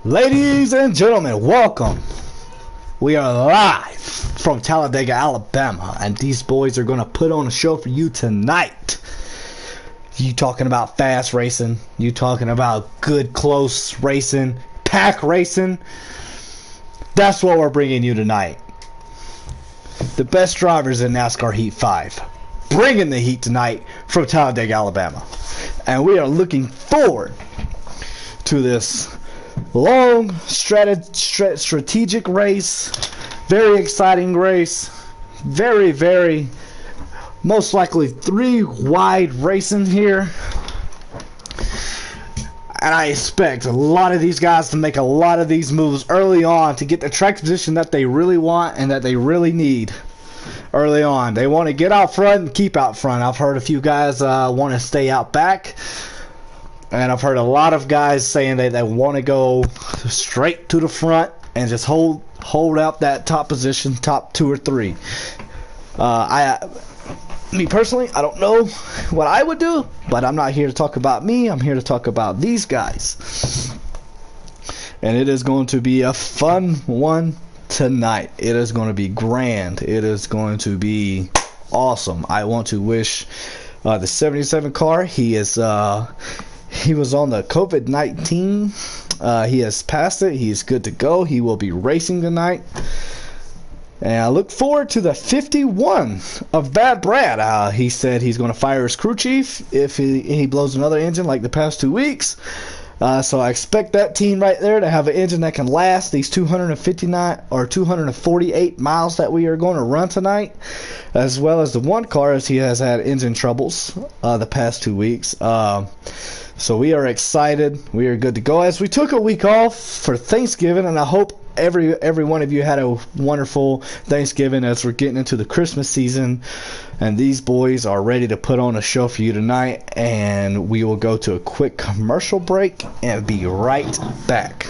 Ladies and gentlemen, welcome. We are live from Talladega, Alabama, and these boys are going to put on a show for you tonight. You talking about fast racing, you talking about good close racing, pack racing. That's what we're bringing you tonight. The best drivers in NASCAR Heat 5. Bringing the heat tonight from Talladega, Alabama. And we are looking forward to this long strategic race, very exciting race, very most likely 3 wide racing here, and I expect a lot of these guys to make a lot of these moves early on to get the track position that they really want and that they really need early on. They want to get out front and keep out front. I've heard a few guys want to stay out back. And I've heard a lot of guys saying that they want to go straight to the front and just hold out that top position, top 2 or 3. Me personally, I don't know what I would do, but I'm not here to talk about me. I'm here to talk about these guys. And it is going to be a fun one tonight. It is going to be grand. It is going to be awesome. I want to wish the 77 car. He was on the COVID-19. He has passed it. He's good to go. He will be racing tonight. And I look forward to the 51 of Bad Brad. He said he's going to fire his crew chief if he blows another engine like the past 2 weeks. So I expect that team right there to have an engine that can last these 259 or 248 miles that we are going to run tonight, as well as the one car, as he has had engine troubles the past 2 weeks. So we are excited. We are good to go. As we took a week off for Thanksgiving, and I hope every one of you had a wonderful Thanksgiving as we're getting into the Christmas season. And these boys are ready to put on a show for you tonight. And we will go to a quick commercial break and be right back.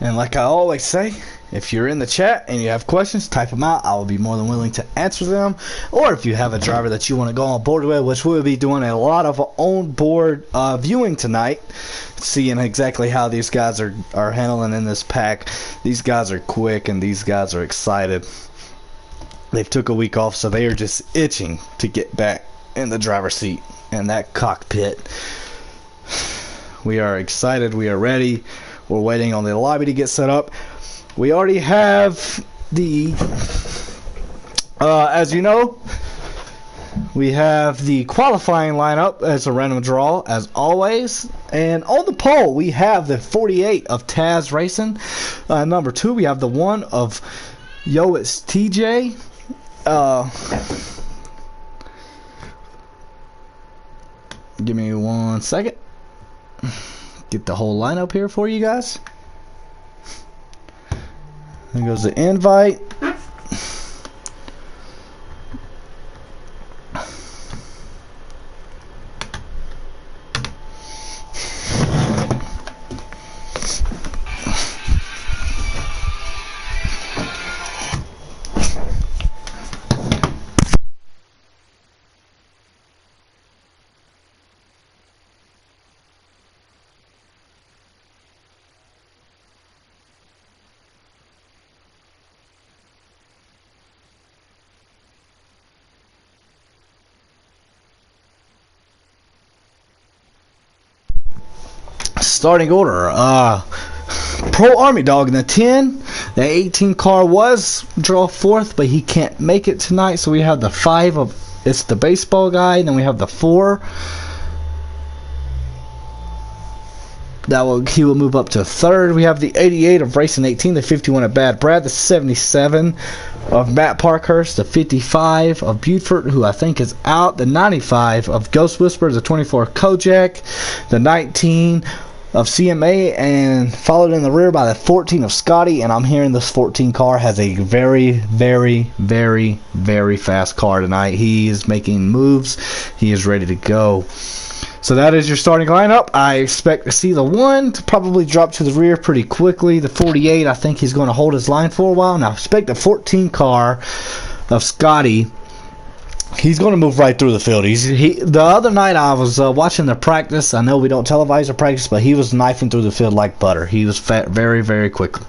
And like I always say, if you're in the chat and you have questions, type them out. I will be more than willing to answer them. Or if you have a driver that you want to go on board with, which we'll be doing a lot of on-board viewing tonight, seeing exactly how these guys are handling in this pack. These guys are quick and these guys are excited. They've took a week off, so they are just itching to get back in the driver's seat and that cockpit. We are excited. We are ready. We're waiting on the lobby to get set up. We already have the, as you know, we have the qualifying lineup as a random draw, as always. And on the pole, we have the 48 of Taz Racing. Number 2, we have the 1 of Yo, it's TJ. Give me 1 second. Get the whole lineup here for you guys. There goes the invite. Starting order. Pro Army Dog in the 10. The 18 car was draw 4th, but he can't make it tonight. So we have the 5 of, it's the baseball guy. And then we have the 4. He will move up to 3rd. We have the 88 of Racing 18, the 51 of Bad Brad, the 77 of Matt Parkhurst, the 55 of Buford, who I think is out, the 95 of Ghost Whisperer, the 24 Kojak, the 19 of CMA, and followed in the rear by the 14 of Scotty. And I'm hearing this 14 car has a very, very, very, very fast car tonight. He is making moves. He is ready to go. So that is your starting lineup. I expect to see the 1 to probably drop to the rear pretty quickly. The 48, I think he's going to hold his line for a while. Now I expect the 14 car of Scotty, he's going to move right through the field. The other night I was watching the practice. I know we don't televise the practice, but he was knifing through the field like butter. He was fat very, very quickly.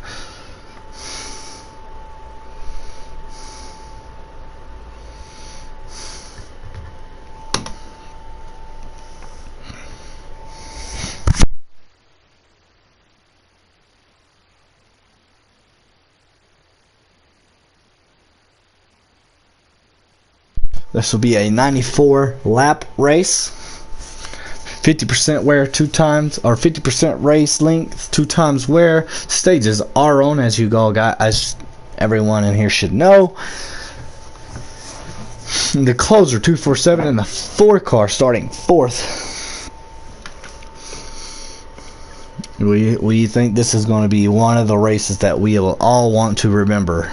This will be a 94 lap race. 50% wear 2 times, or 50% race length 2 times wear. Stage is our own, as you all got, as everyone in here should know. The closer 247 and the 4 car starting 4th. We think this is going to be one of the races that we will all want to remember.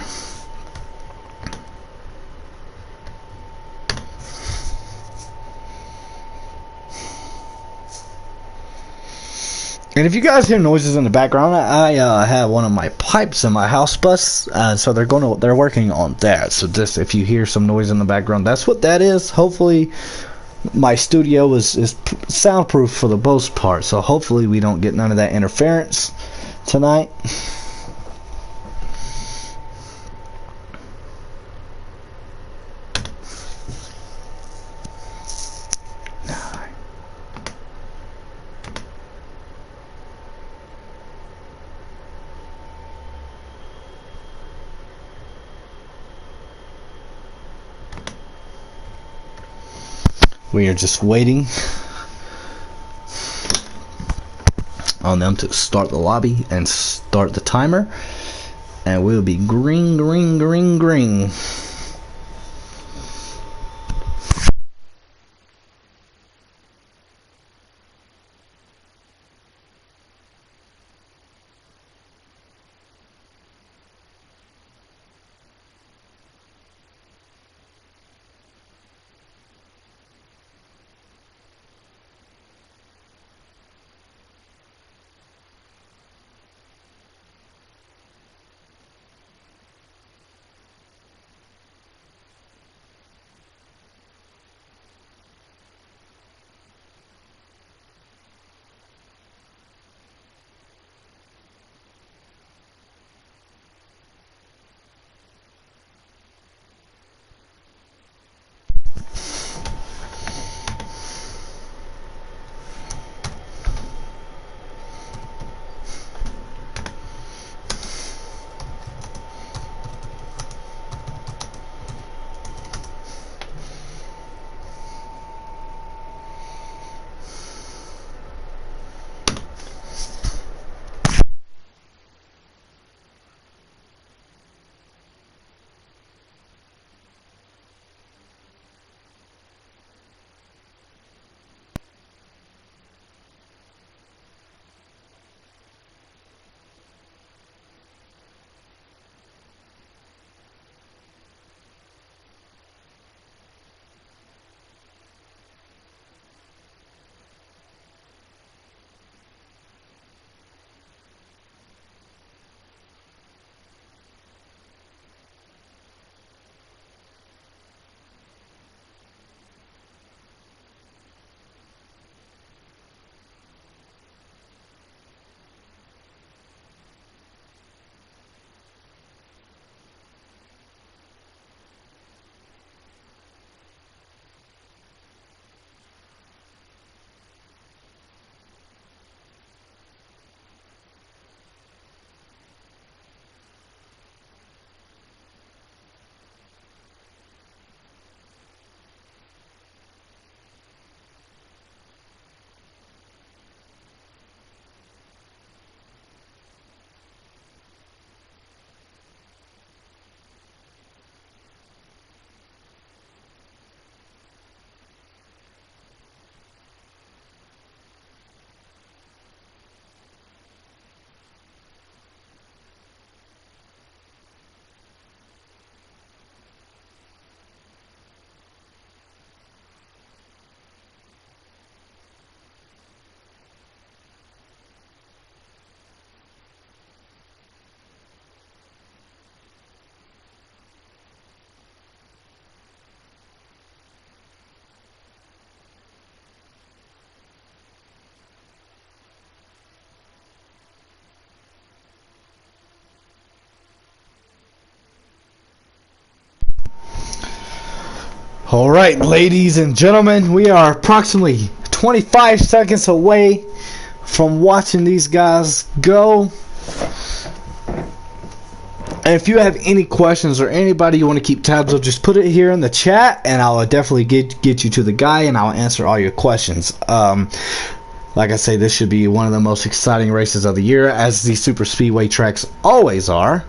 And if you guys hear noises in the background, I have one of my pipes in my house bus, so they're working on that. So just if you hear some noise in the background, that's what that is. Hopefully, my studio is soundproof for the most part, so hopefully we don't get none of that interference tonight. We are just waiting on them to start the lobby and start the timer, and we'll be green, green, green, green. All right, ladies and gentlemen, we are approximately 25 seconds away from watching these guys go. And if you have any questions or anybody you want to keep tabs of, just put it here in the chat, and I'll definitely get you to the guy, and I'll answer all your questions. Like I say, this should be one of the most exciting races of the year, as the super speedway tracks always are.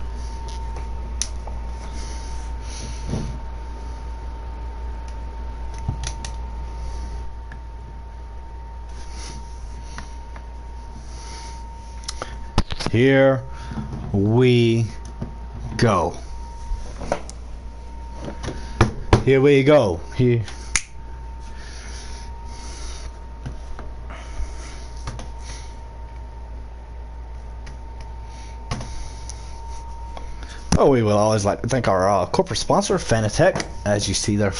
Here we go. Here we go. Here. Oh, we will always like to thank our corporate sponsor, Fanatec. As you see, they're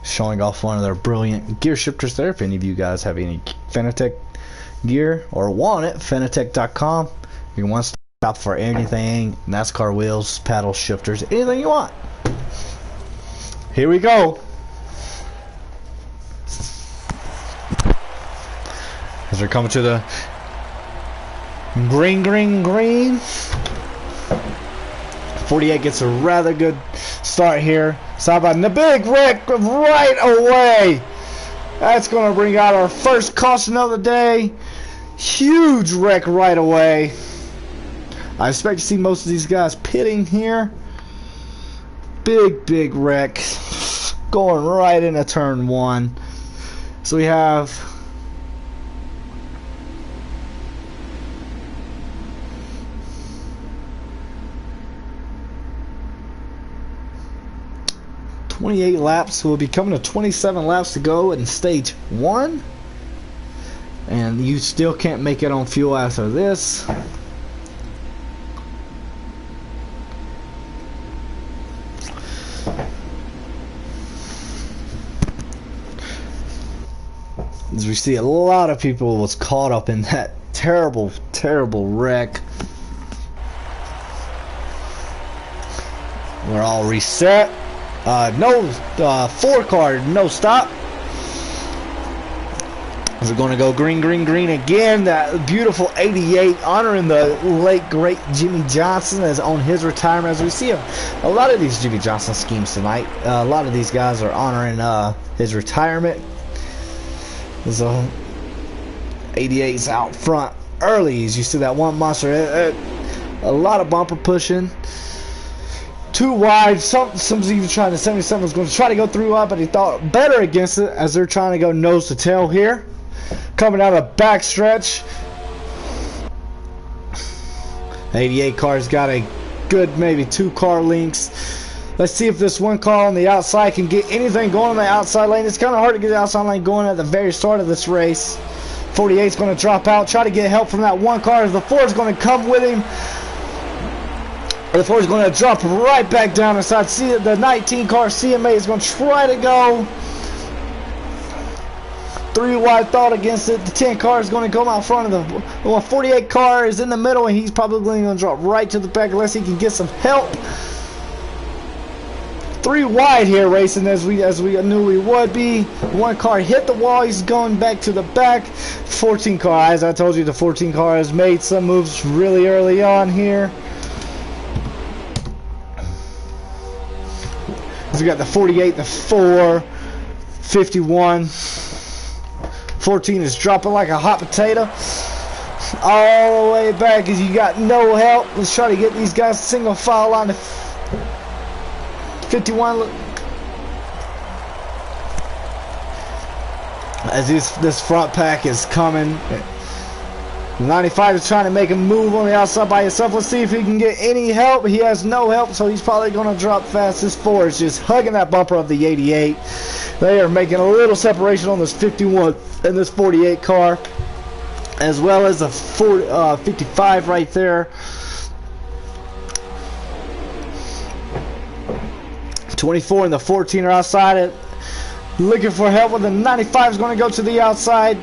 showing off one of their brilliant gear shifters there. If any of you guys have any Fanatec gear or want it, Fanatec.com. You can one stop for anything, NASCAR wheels, paddle shifters, anything you want. Here we go. As we're coming to the green. 48 gets a rather good start here. Stop by the big wreck right away. That's going to bring out our first caution of the day. Huge wreck right away. I expect to see most of these guys pitting here. Big wreck. Going right into turn one. So we have .28 laps. We'll be coming to 27 laps to go in stage one. And you still can't make it on fuel after this. As we see, a lot of people was caught up in that terrible wreck. We're all reset. No 4-car, no stop. We're going to go green again. That beautiful 88 honoring the late great Jimmy Johnson as on his retirement. As we see a lot of these Jimmy Johnson schemes tonight, a lot of these guys are honoring his retirement. There's 88's out front early, as you see that one monster. A lot of bumper pushing. Too wide. Someone's even trying to 77 was going to try to go through up, but he thought better against it as they're trying to go nose to tail here. Coming out of the back stretch. 88 car's got a good maybe 2 car lengths. Let's see if this one car on the outside can get anything going on the outside lane. It's kind of hard to get the outside lane going at the very start of this race. 48's going to drop out, try to get help from that one car. The 4 is going to come with him. The 4 is going to drop right back down inside. See, the 19 car CMA is going to try to go 3 wide thought against it. The 10 car is going to come out front of the 48 car is in the middle, and he's probably going to drop right to the back unless he can get some help. 3 wide here racing as we knew we would be. 1 car hit the wall, he's going back to the back. 14 car, as I told you, the 14 car has made some moves really early on here. So we got the 48, the 4, 51. 14 is dropping like a hot potato. All the way back as you got no help. Let's try to get these guys single file line to 51. As this front pack is coming. 95 is trying to make a move on the outside by himself. Let's see if he can get any help. He has no help, so he's probably going to drop fast. This 4 is just hugging that bumper of the 88. They are making a little separation on this 51 and this 48 car, as well as the 55 right there. 24 and the 14 are outside it. Looking for help with the 95 is going to go to the outside.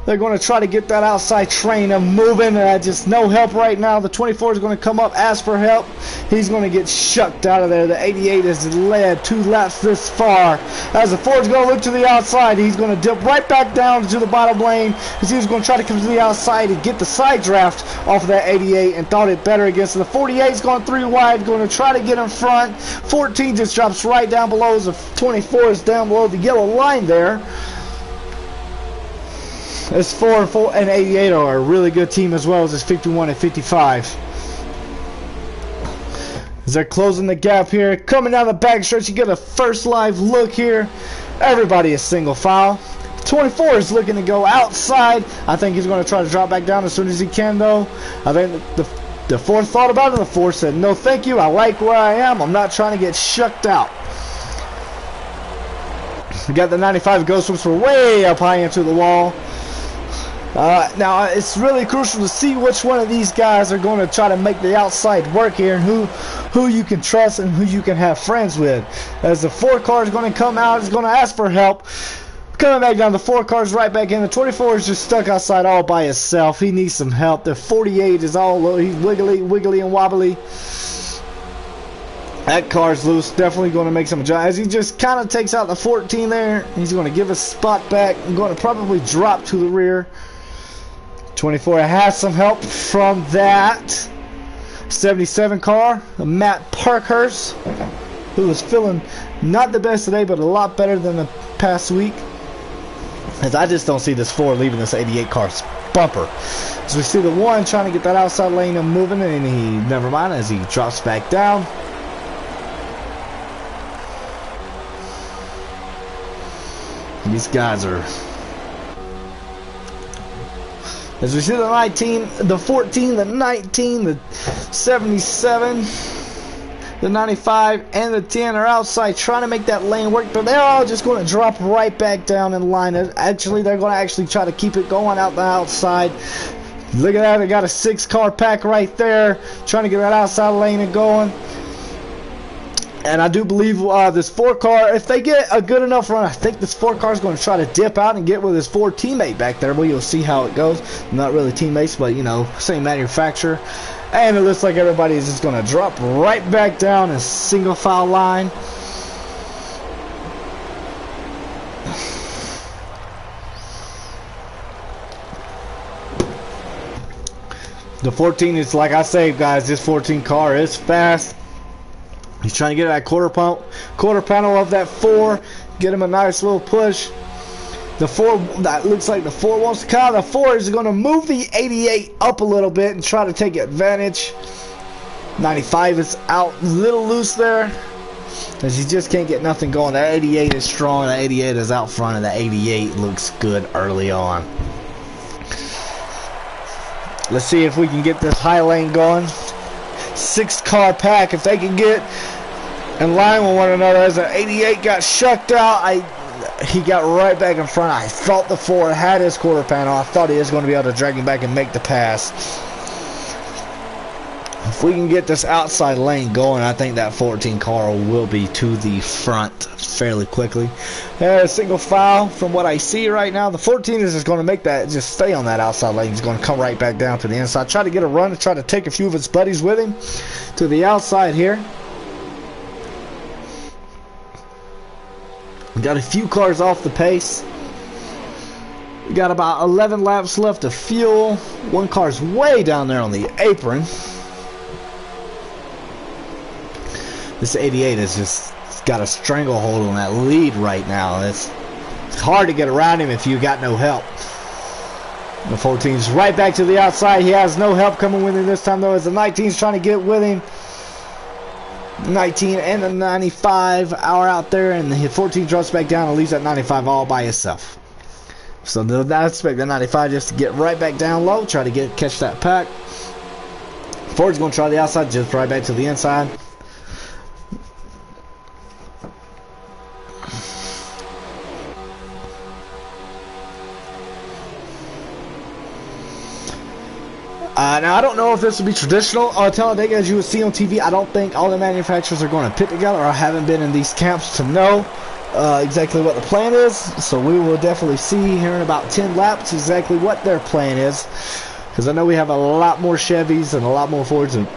They're going to try to get that outside train moving. Just no help right now. The 24 is going to come up, ask for help. He's going to get shucked out of there. The 88 has led 2 laps this far. As the Ford's going to look to the outside, he's going to dip right back down to the bottom lane. As he was going to try to come to the outside and get the side draft off of that 88 and thought it better against the 48's going 3 wide, going to try to get in front. 14 just drops right down below as the 24 is down below the yellow line there. This 4 and 88 are a really good team as well as this 51 and 55. As they're closing the gap here, coming down the back stretch, you get a first live look here. Everybody is single file. 24 is looking to go outside. I think he's going to try to drop back down as soon as he can, though. I think the 4 thought about it. The 4 said, no, thank you. I like where I am. I'm not trying to get shucked out. We got the 95 Ghost Whips were way up high into the wall. Now it's really crucial to see which one of these guys are going to try to make the outside work here, and who you can trust and who you can have friends with. As the 4 car is going to come out, is going to ask for help. Coming back down, the 4 cars right back in. The 24 is just stuck outside all by himself. He needs some help. The 48 is all he's wiggly and wobbly. That car's loose. Definitely going to make some adjustments. As he just kind of takes out the 14 there, he's going to give his spot back and going to probably drop to the rear. 24 has some help from that 77 car, Matt Parkhurst, who was feeling not the best today, but a lot better than the past week. As I just don't see this 4 leaving this 88 car's bumper. As we see the 1 trying to get that outside lane and moving, and he never mind as he drops back down. And these guys are. As we see the 19, the 14, the 19, the 77, the 95, and the 10 are outside trying to make that lane work, but they're all just going to drop right back down in line. Actually, they're going to try to keep it going out the outside. Look at that, they got a 6 car pack right there, trying to get that outside lane and going. And I do believe this 4 car, if they get a good enough run, I think this 4 car is going to try to dip out and get with his 4 teammate back there. Well, you'll see how it goes. Not really teammates, but, you know, same manufacturer. And it looks like everybody is just going to drop right back down in single file line. The 14 is, like I say, guys, this 14 car is fast. He's trying to get that quarter panel of that 4, get him a nice little push. The 4, that looks like the 4 wants to come. The 4 is going to move the 88 up a little bit and try to take advantage. 95 is out a little loose there, as he just can't get nothing going. That 88 is strong. That 88 is out front, and the 88 looks good early on. Let's see if we can get this high lane going. 6 car pack, if they can get in line with one another. As the 88 got shucked out, he got right back in front. I thought the 4 had his quarter panel. I thought he was going to be able to drag him back and make the pass. If we can get this outside lane going, I think that 14 car will be to the front fairly quickly. Single file from what I see right now. The 14 is just going to make that, just stay on that outside lane. He's going to come right back down to the inside. Try to get a run and try to take a few of his buddies with him to the outside here. We got a few cars off the pace. We got about 11 laps left of fuel. One car's way down there on the apron. This 88 has just got a stranglehold on that lead right now. It's hard to get around him if you got no help. The 14's right back to the outside. He has no help coming with him this time, though, as the 19's trying to get with him. 19 and the 95 are out there, and the 14 drops back down and leaves that 95 all by itself. So I expect the 95 just to get right back down low, try to catch that pack. Ford's going to try the outside, just right back to the inside. Now, I don't know if this will be traditional Talladega as you would see on TV. I don't think all the manufacturers are going to pit together. I haven't been in these camps to know exactly what the plan is. So we will definitely see here in about 10 laps exactly what their plan is. Because I know we have a lot more Chevys and a lot more Fords and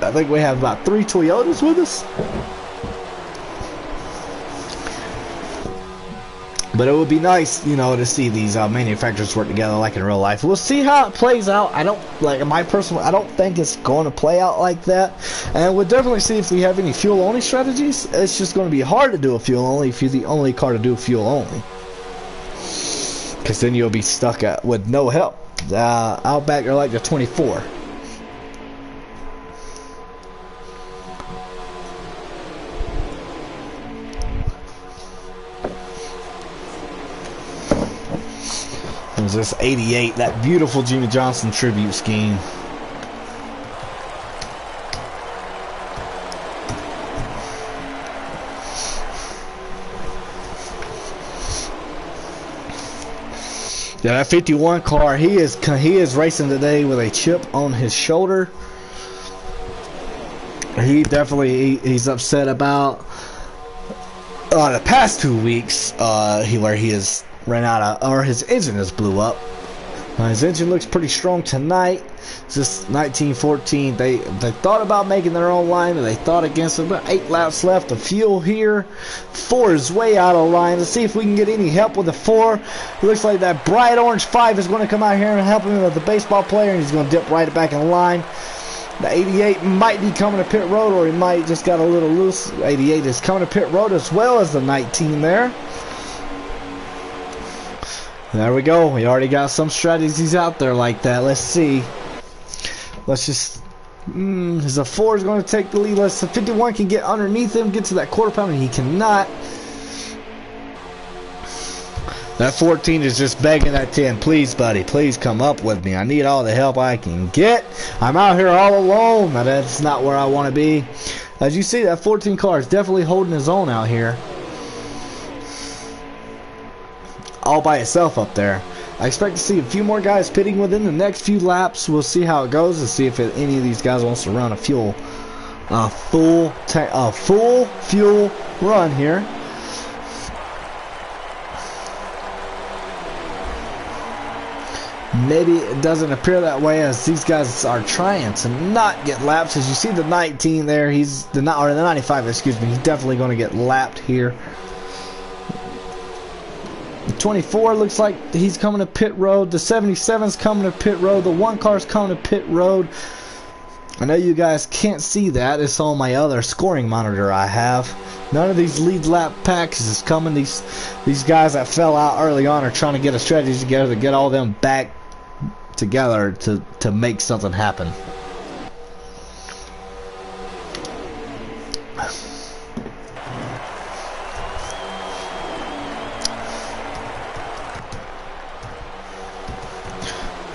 I think we have about 3 Toyotas with us. But it would be nice, you know, to see these manufacturers work together like in real life. We'll see how it plays out. I don't, like, in my personal, I don't think it's going to play out like that. And we'll definitely see if we have any fuel-only strategies. It's just going to be hard to do a fuel-only if you're the only car to do fuel-only. Because then you'll be stuck with no help. Outback are like the 24. There's this 88, that beautiful Jimmy Johnson tribute scheme. Yeah, that 51 car, he is racing today with a chip on his shoulder. He definitely he's upset about the past 2 weeks where he has ran out of, or his engine has blew up. His engine looks pretty strong tonight. It's just 1914. They thought about making their own line, and they thought against it. About 8 laps left of fuel here. 4 is way out of line. Let's see if we can get any help with the 4. It looks like that bright orange 5 is going to come out here and help him with the baseball player, and he's going to dip right back in line. The 88 might be coming to pit road, or he might just got a little loose. 88 is coming to pit road as well as the 19 there. There we go. We already got some strategies out there like that. Let's see. Let's just... As a 4 is going to take the lead. Let's. The 51 can get underneath him, get to that quarter pounder. He cannot. That 14 is just begging that 10. Please, buddy. Please come up with me. I need all the help I can get. I'm out here all alone. Now, that's not where I want to be. As you see, that 14 car is definitely holding his own out here. All by itself up there. I expect to see a few more guys pitting within the next few laps. We'll see how it goes and see if any of these guys wants to run a full fuel run here. Maybe it doesn't appear that way, as these guys are trying to not get lapped. As you see the 19 there, he's the 95, excuse me. He's definitely going to get lapped here. 24 looks like he's coming to pit road. The 77's coming to pit road. The 1 car's coming to pit road. I know you guys can't see that. It's on my other scoring monitor I have. None of these lead lap packs is coming. These guys that fell out early on are trying to get a strategy together to get all them back together to make something happen.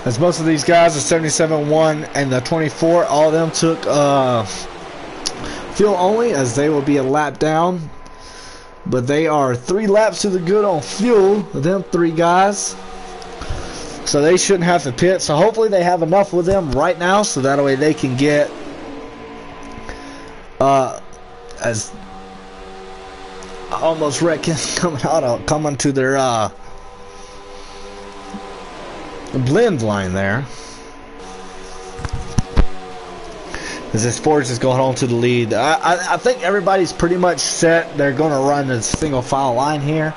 As most of these guys, the 77-1 and the 24, all of them took fuel only, as they will be a lap down. But they are 3 laps to the good on fuel, them 3 guys. So they shouldn't have to pit. So hopefully they have enough with them right now, so that way they can get as I almost reckon coming to their blend line there. As this Ford's is going on to the lead. I think everybody's pretty much set. They're going to run a single file line here.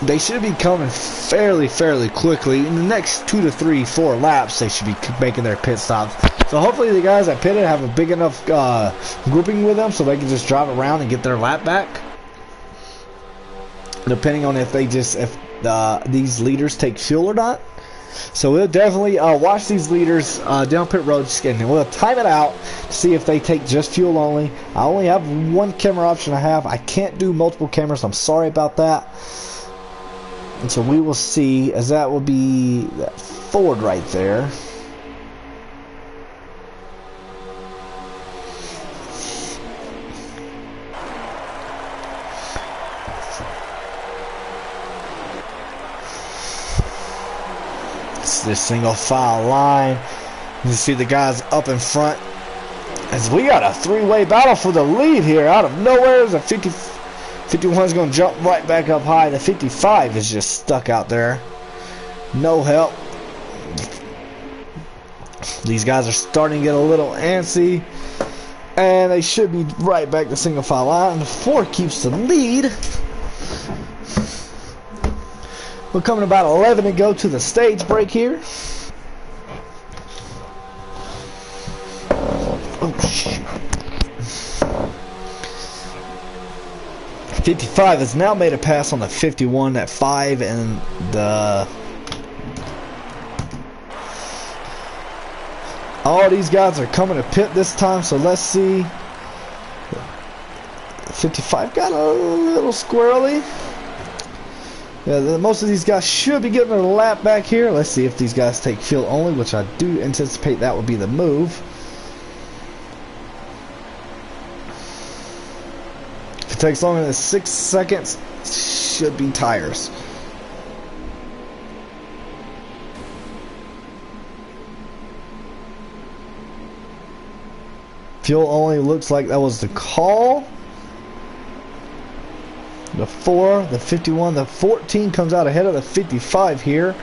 They should be coming fairly quickly. In the next 2 to 3, 4 laps, they should be making their pit stops. So hopefully the guys that pitted have a big enough grouping with them so they can just drive around and get their lap back. Depending on if these leaders take fuel or not. So we'll definitely watch these leaders down pit road, and we'll time it out to see if they take just fuel only. I only have 1 camera option I can't do multiple cameras. I'm sorry about that. And so we will see, as that will be that Ford right there. This single file line. You see the guys up in front, as we got a 3-way battle for the lead here out of nowhere. The 51 is going to jump right back up high. The 55 is just stuck out there, no help. These guys are starting to get a little antsy, and they should be right back to single file line. The 4 keeps the lead. We're coming about 11 to go to the stage break here. Oh shit. 55 has now made a pass on the 51 at 5, and all these guys are coming to pit this time, so let's see. 55 got a little squirrely. Yeah, most of these guys should be getting their lap back here. Let's see if these guys take fuel only, which I do anticipate that would be the move. If it takes longer than 6 seconds, should be tires. Fuel only looks like that was the call. The 4, the 51, the 14 comes out ahead of the 55 here.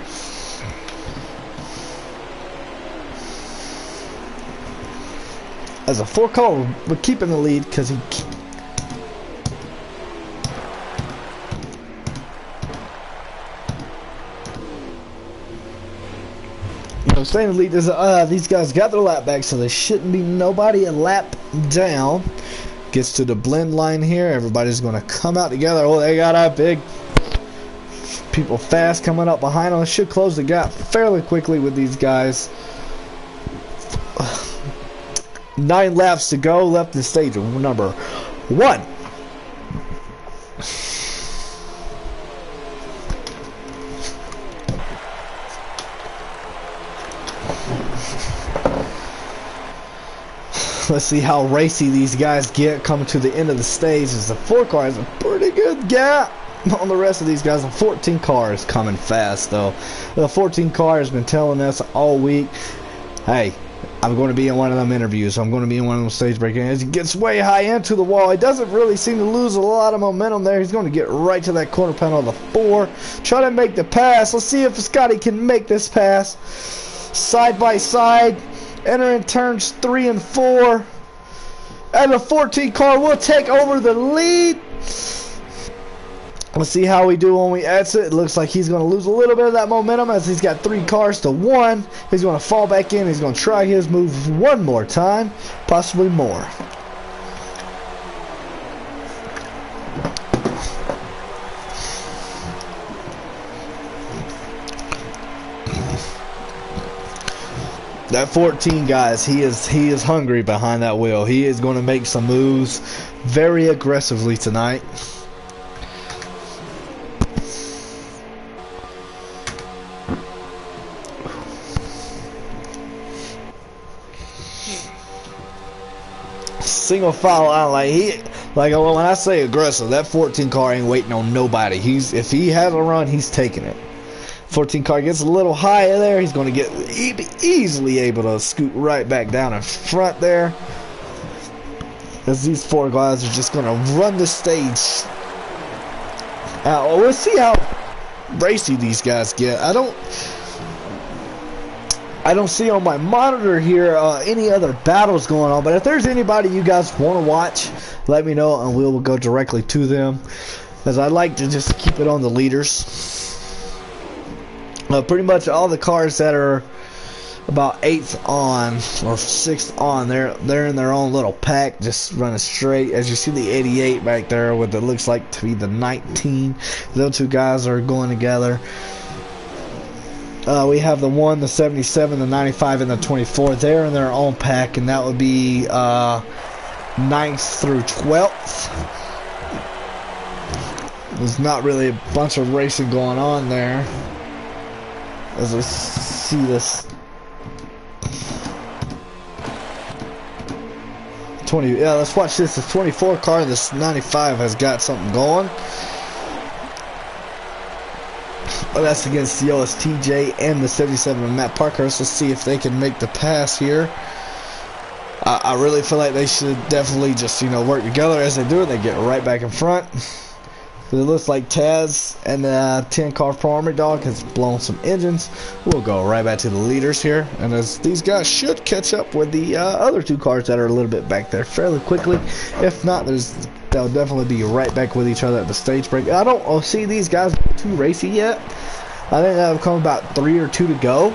As a 4 call, we're keeping the lead because he. Staying in the lead is these guys got their lap back, so there shouldn't be nobody a lap down. Gets to the blend line here. Everybody's going to come out together. Oh, they got a big people fast coming up behind them. Should close the gap fairly quickly with these guys. 9 laps to go left in stage number 1. Let's see how racy these guys get coming to the end of the stage. As the 4 car has a pretty good gap on the rest of these guys. The 14 car is coming fast though. The 14 car has been telling us all week, hey, I'm going to be in one of them interviews. I'm going to be in one of them stage breaks. As he gets way high into the wall, he doesn't really seem to lose a lot of momentum there. He's going to get right to that corner panel of the 4. Try to make the pass. Let's see if Scotty can make this pass. Side by side. Entering turns 3 and 4. And the 14 car will take over the lead. Let's see how we do when we exit. It looks like he's going to lose a little bit of that momentum as he's got 3 cars to 1. He's going to fall back in. He's going to try his move one more time, possibly more. That 14, guys, he is hungry behind that wheel. He is going to make some moves very aggressively tonight. Single file out, like when I say aggressive, that 14 car ain't waiting on nobody. If he has a run, he's taking it. 14 car gets a little higher there. He's going to get easily able to scoot right back down in front there. As these 4 guys are just going to run the stage. We'll see how racy these guys get. I don't see on my monitor here any other battles going on, but if there's anybody you guys want to watch, let me know and we'll go directly to them, as I like to just keep it on the leaders. Pretty much all the cars that are about 8th on or 6th on, they're in their own little pack, just running straight. As you see the 88 back there with it looks like to be the 19, those 2 guys are going together. We have the 1, the 77, the 95, and the 24. They're in their own pack, and that would be 9th through 12th. There's not really a bunch of racing going on there. As we see this 20, yeah, let's watch this. The 24 car, this 95 has got something going. Well, that's against the OSTJ and the 77 of Matt Parker. So let's see if they can make the pass here. I really feel like they should definitely just, work together. As they do it, they get right back in front. It looks like Taz and the 10 car for Army Dog has blown some engines. We'll go right back to the leaders here, and as these guys should catch up with the other 2 cars that are a little bit back there fairly quickly. If not, they'll definitely be right back with each other at the stage break. I don't see these guys too racy yet. I think that'll come about 3 or 2 to go.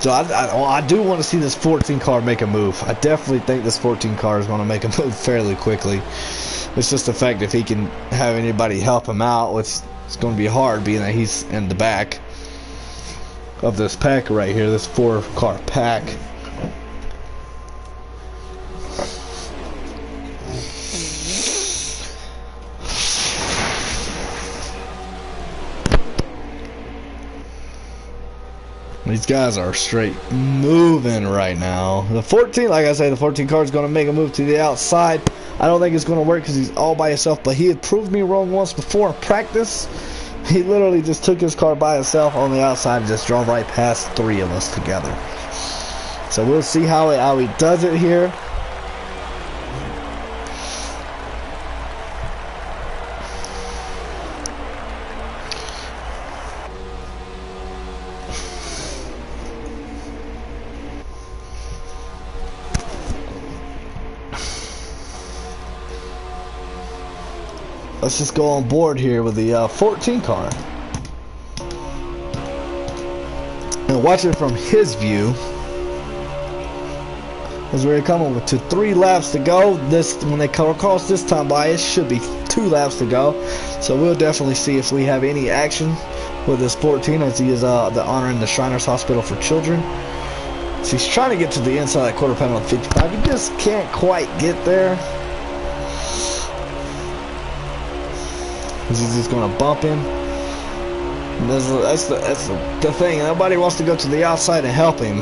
So I do want to see this 14 car make a move. I definitely think this 14 car is going to make a move fairly quickly. It's just the fact if he can have anybody help him out, which is going to be hard being that he's in the back of this pack right here, this 4 car pack. These guys are straight moving right now. The 14, like I say, the 14 car is going to make a move to the outside. I don't think it's going to work because he's all by himself, but he had proved me wrong once before in practice. He literally just took his car by himself on the outside and just drove right past 3 of us together. So we'll see how he does it here. Let's just go on board here with the 14 car and watch it from his view as we're coming to 3 laps to go. When they come across this time by, it should be 2 laps to go. So we'll definitely see if we have any action with this 14 as he is the honor in the Shriners Hospital for Children. So he's trying to get to the inside of that quarter panel of 55. He just can't quite get there. He's just going to bump him. That's the thing. Nobody wants to go to the outside and help him.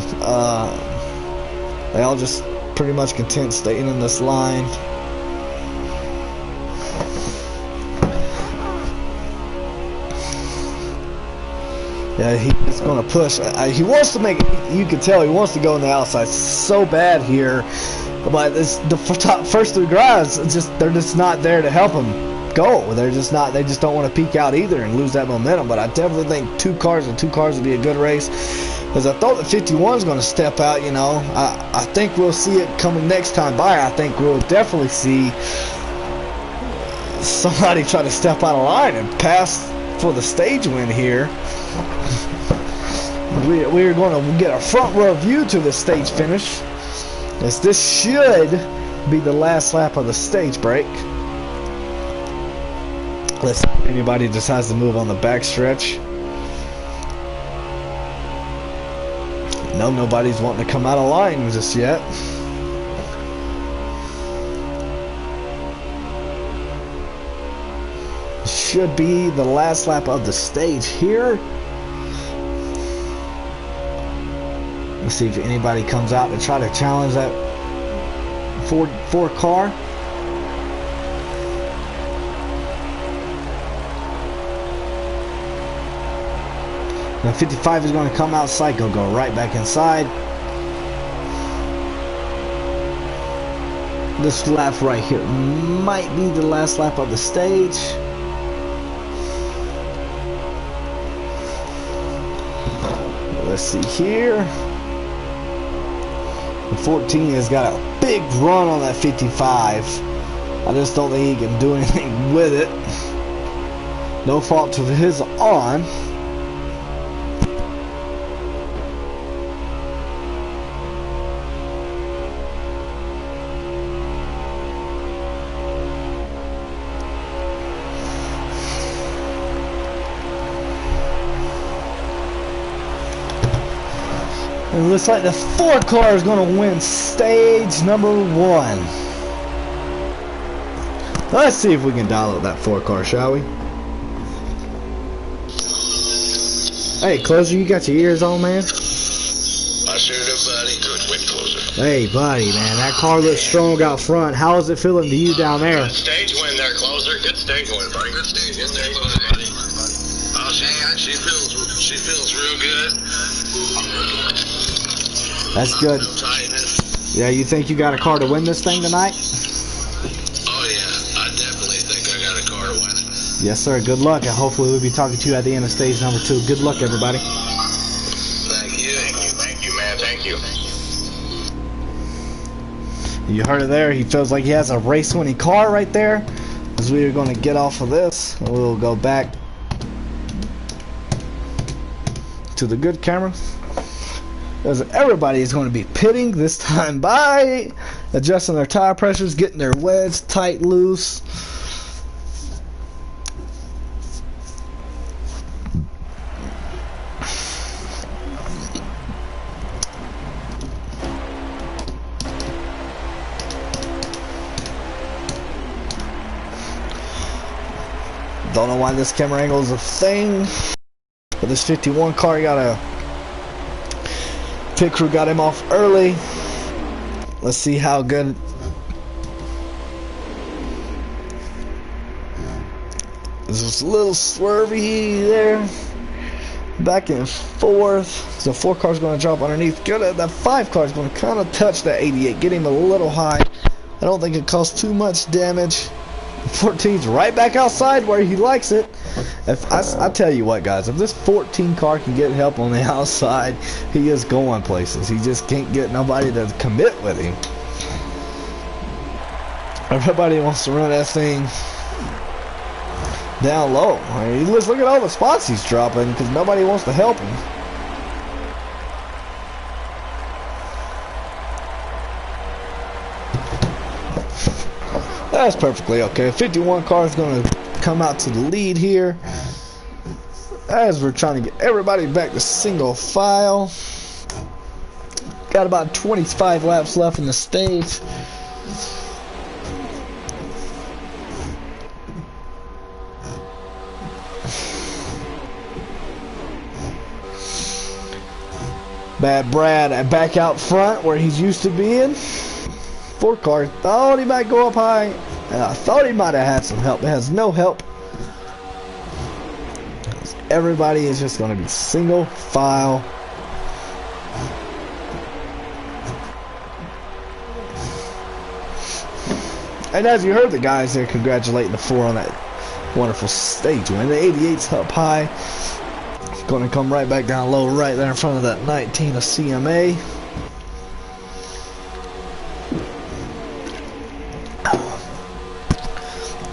They all just pretty much content staying in this line. Yeah, he's going to push. He wants to make. You can tell he wants to go on the outside so bad here, but the first 3 guys they're just not there to help him go. They're just not. They just don't want to peek out either and lose that momentum. But I definitely think 2 cars would be a good race. Because I thought that 51 is going to step out. You know, I think we'll see it coming next time by. I think we'll definitely see somebody try to step out of line and pass for the stage win here. We're going to get a front row view to the stage finish, as this should be the last lap of the stage break. Let's see if anybody decides to move on the backstretch. No, nobody's wanting to come out of line just yet. Should be the last lap of the stage here. Let's see if anybody comes out to try to challenge that Ford car. Now 55 is going to come outside, go right back inside. This lap right here might be the last lap of the stage. Let's see here. The 14 has got a big run on that 55. I just don't think he can do anything with it. No fault to his on. It looks like the 4 car is going to win stage number 1. Let's see if we can dial up that 4 car, shall we? Hey, Closer, you got your ears on, man? I sure do, buddy. Good, wait, Closer. Hey, buddy, man, that car looks strong out front. How is it feeling to you down there? Good stage win there, Closer. Good stage win, buddy. Good stage win there, Closer, buddy. Oh, she feels real good. That's good. Yeah, you think you got a car to win this thing tonight? Oh, yeah. Yes, sir. Good luck, and hopefully we'll be talking to you at the end of stage number 2. Good luck, everybody. Thank you, man. Thank you. You heard it there. He feels like he has a race-winning car right there. As we are going to get off of this, we'll go back to the good camera. As everybody is going to be pitting this time by adjusting their tire pressures, getting their wedge tight loose. Don't know why this camera angle is a thing, but this 51 car got a pit crew got him off early. Let's see how good. There's just a little swervy there, back and forth. So 4 car's going to drop underneath. Good. That 5 car is going to kind of touch that 88, get him a little high. I don't think it caused too much damage. 14's right back outside where he likes it. If I tell you what, guys, if this 14 car can get help on the outside, he is going places. He just can't get nobody to commit with him. Everybody wants to run that thing down low. I mean, look at all the spots he's dropping because nobody wants to help him. That's perfectly okay. 51 car is going to come out to the lead here as we're trying to get everybody back to single file. Got about 25 laps left in the stage. Bad Brad back out front where he's used to being. 4 car thought he might go up high, and I thought he might have had some help. It has no help. Everybody is just going to be single file. And as you heard the guys there congratulating the 4 on that wonderful stage win. The 88's up high. Going to come right back down low right there in front of that 19 of CMA.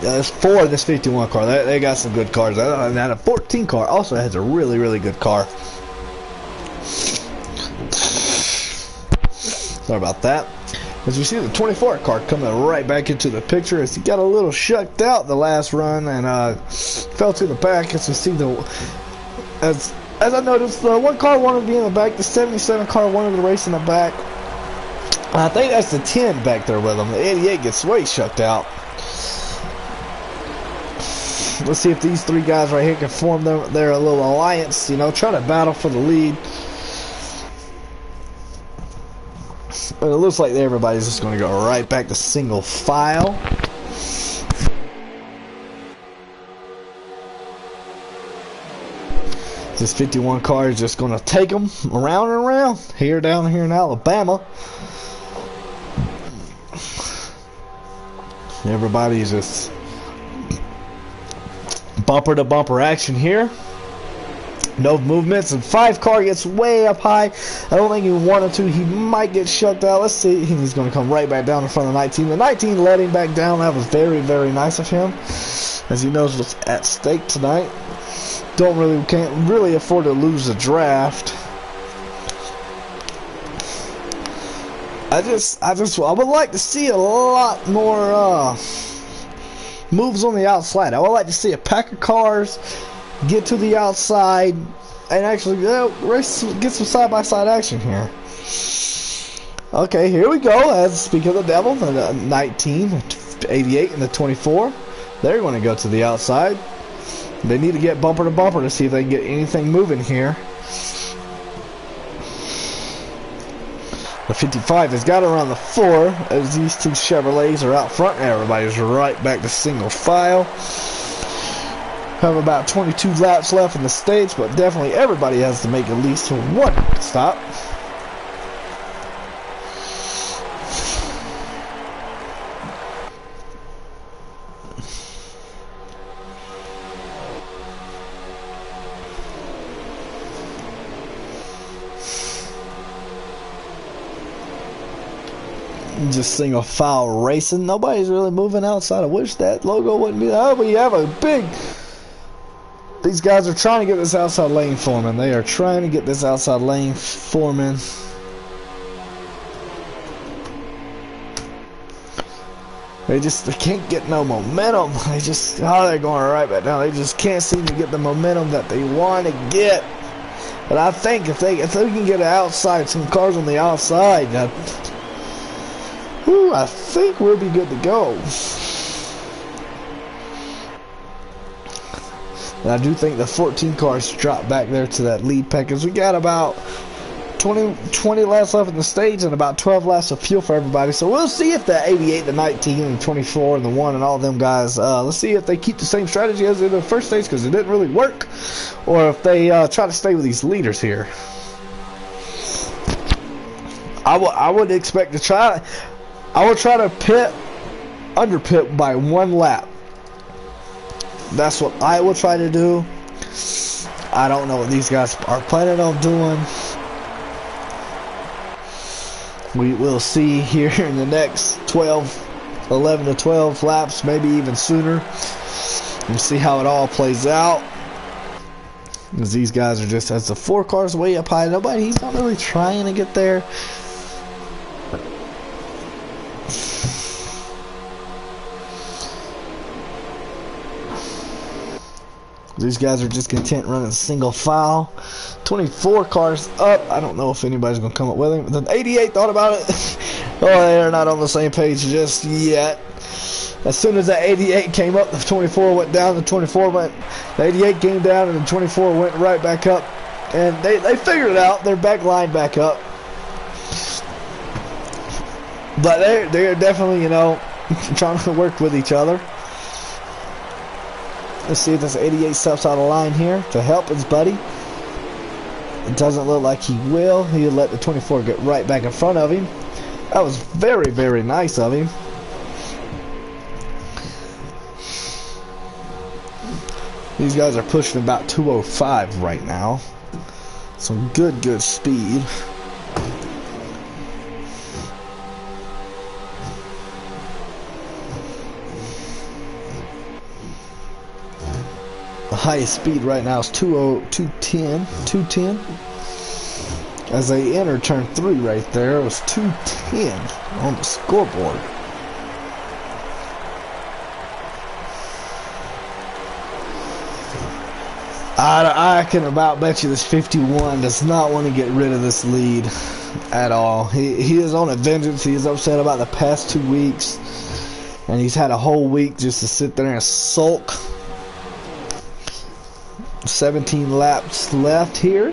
There's 4 in this 51 car. They got some good cars. And that a 14 car also has a really, really good car. Sorry about that. As you see the 24 car coming right back into the picture as he got a little shucked out the last run and fell to the back. As you see as I noticed, the 1 car wanted to be in the back. The 77 car wanted to race in the back. I think that's the 10 back there with him. The 88 gets way shucked out. Let's see if these 3 guys right here can form their little alliance, you know, try to battle for the lead. But it looks like everybody's just going to go right back to single file. This 51 car is just going to take them around and around here down here in Alabama. Everybody's just bumper to bumper action here. No movements, and 5 car gets way up high. I don't think he wanted to. He might get shucked out. Let's see. He's going to come right back down in front of the 19. The 19 let him back down. That was very, very nice of him, as he knows what's at stake tonight. Can't really afford to lose the draft. I would like to see a lot more moves on the outside. I would like to see a pack of cars get to the outside and actually race, get some side-by-side action here. Okay, here we go. As speak of the devil, the 19, 88, and the 24. They're going to go to the outside. They need to get bumper to bumper to see if they can get anything moving here. The 55 has got around the 4 as these 2 Chevrolets are out front. Everybody's right back to single file. Have about 22 laps left in the stage, but definitely everybody has to make at least 1 stop. Just single file racing. Nobody's really moving outside. I wish that logo wouldn't be there. Oh, we have a big... These guys are trying to get this outside lane forming. They are trying to get this outside lane forming. They can't get no momentum. They're going right back down. They just can't seem to get the momentum that they want to get. But I think if they can get some cars on the outside, I think we'll be good to go. And I do think the 14 cars drop back there to that lead pack, because we got about 20 laps left in the stage and about 12 laps of fuel for everybody. So we'll see if the 88, the 19, and the 24, and the 1, and all of them guys, let's see if they keep the same strategy as in the first stage, because it didn't really work, or if they try to stay with these leaders here. I would expect to try. I would try to under pit by 1 lap. That's what I will try to do. I don't know what these guys are planning on doing. We will see here in the next 11 to 12 laps, maybe even sooner. We'll see how it all plays out. Because these guys are just, as the 4 cars way up high, he's not really trying to get there. These guys are just content running single file. 24 cars up. I don't know if anybody's going to come up with him. The 88 thought about it. Oh, they're not on the same page just yet. As soon as the 88 came up, the 24 went down. The 24 went. The 88 came down, and the 24 went right back up. And they figured it out. They're back lined back up. But they're definitely, trying to work with each other. Let's see if this 88 steps out of line here to help his buddy. It doesn't look like he will. He'll let the 24 get right back in front of him. That was very, very nice of him. These guys are pushing about 205 right now. Some good speed. The highest speed right now is 210. As they enter turn 3 right there, it was 210 on the scoreboard. I can about bet you this 51 does not want to get rid of this lead at all. He is on a vengeance. He is upset about the past 2 weeks, and he's had a whole week just to sit there and sulk. 17 laps left here.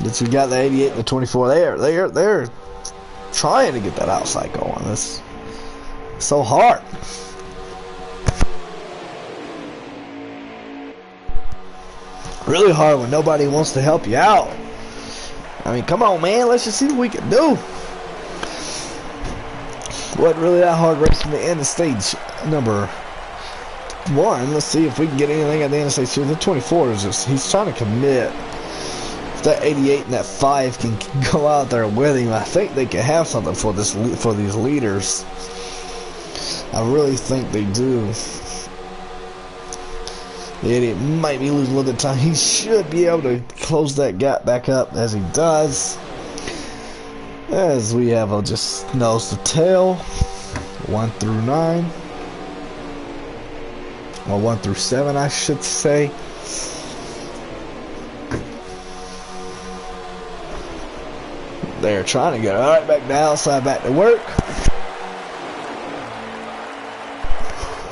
But you got the 88 and the 24 there. They're trying to get that outside going. It's so hard. Really hard when nobody wants to help you out. I mean, come on, man. Let's just see what we can do. Wasn't really that hard racing to end of stage number 1. Let's see if we can get anything at the end of stage 2. The 24 is just, he's trying to commit. If that 88 and that 5 can go out there with him, I think they can have something for these leaders. I really think they do. The 88 might be losing a little bit of time. He should be able to close that gap back up as he does. As we have a just nose to tail, 1 through 9, or 1 through 7, I should say. They're trying to get right back down, side back to work.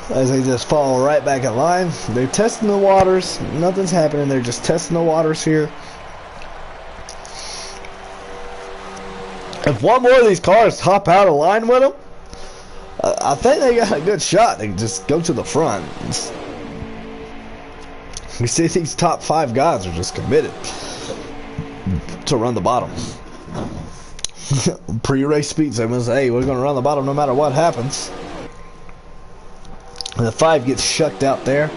As they just fall right back in line. They're testing the waters. Nothing's happening. They're just testing the waters here. If one more of these cars hop out of line with them, I think they got a good shot. They can just go to the front. You see these top 5 guys are just committed to run the bottom. Pre-race speed segments, hey, we're going to run the bottom no matter what happens. And the 5 gets shucked out there.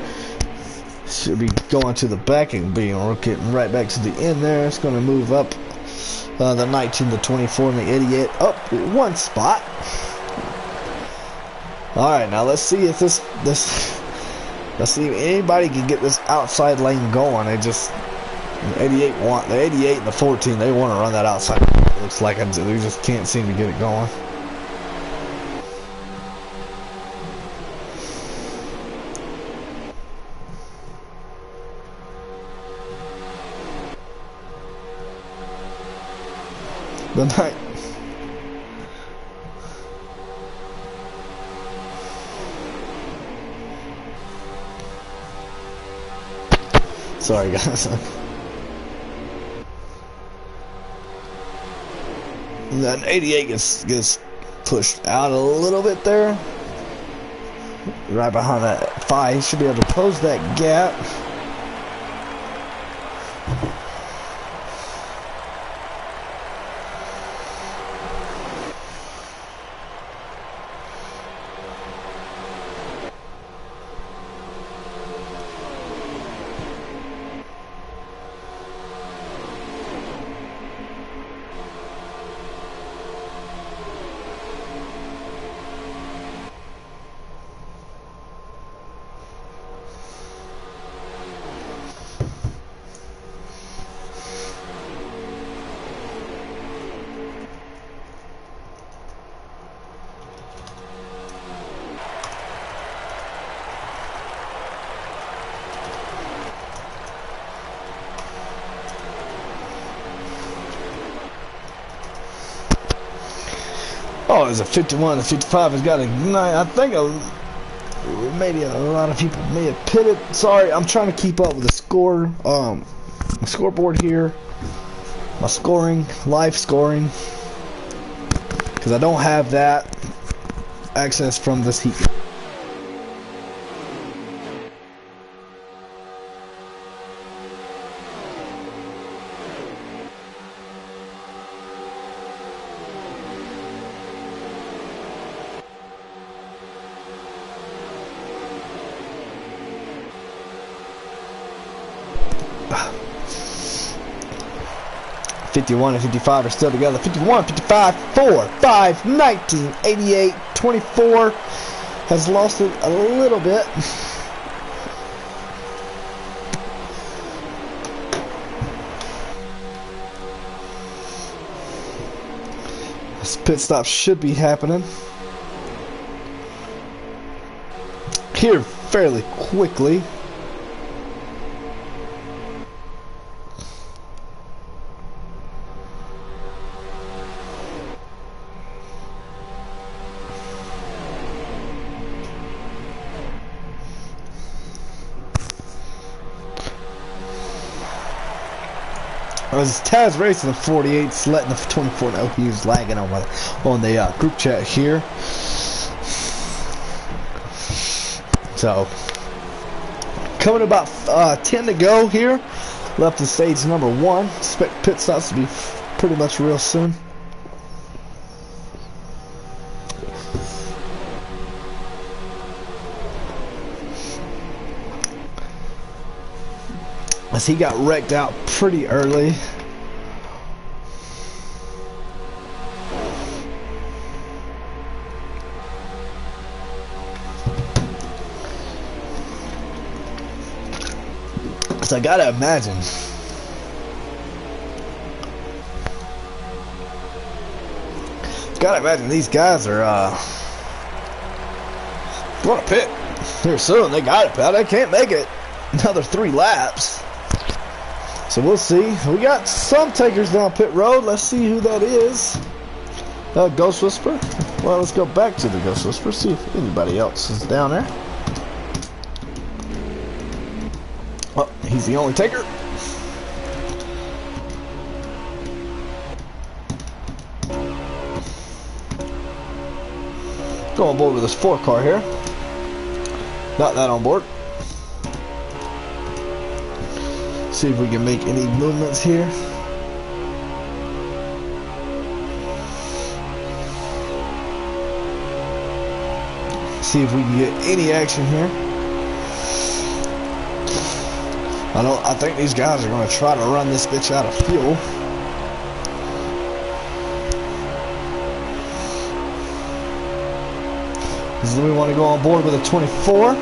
Should be going to the back and being getting right back to the end there. It's going to move up the 19, the 24, and the 88 up one spot. All right, now let's see if let's see if anybody can get this outside lane going. They just the 88 and the 14. They want to run that outside. It looks like they just can't seem to get it going. The night. Sorry, guys. And then 88 gets pushed out a little bit there. Right behind that 5. He should be able to close that gap. Oh, there's a 51, a 55 has got a 9. I think maybe a lot of people may have pitted. Sorry, I'm trying to keep up with the score, scoreboard here. My scoring, live scoring, because I don't have that access from this heat. $51 and $55 are still together. $51, $55, 4, 5, 19, 88, 24 has lost it a little bit. This pit stop should be happening here fairly quickly. As Taz racing the 48's letting the 24 know he was lagging on the group chat here. So coming about 10 to go here, left in stage number 1. Expect pit stops to be pretty much real soon. As he got wrecked out pretty early. So I gotta imagine these guys are going to pit here soon. They got it, pal. They can't make it another 3 laps. So we'll see. We got some takers down pit road. Let's see who that is. Ghost Whisper. Well, let's go back to the Ghost Whisper. See if anybody else is down there. Oh, he's the only taker. Go on board with this 4 car here. Not that on board. See if we can make any movements here. See if we can get any action here. I think these guys are going to try to run this bitch out of fuel. So we want to go on board with a 24.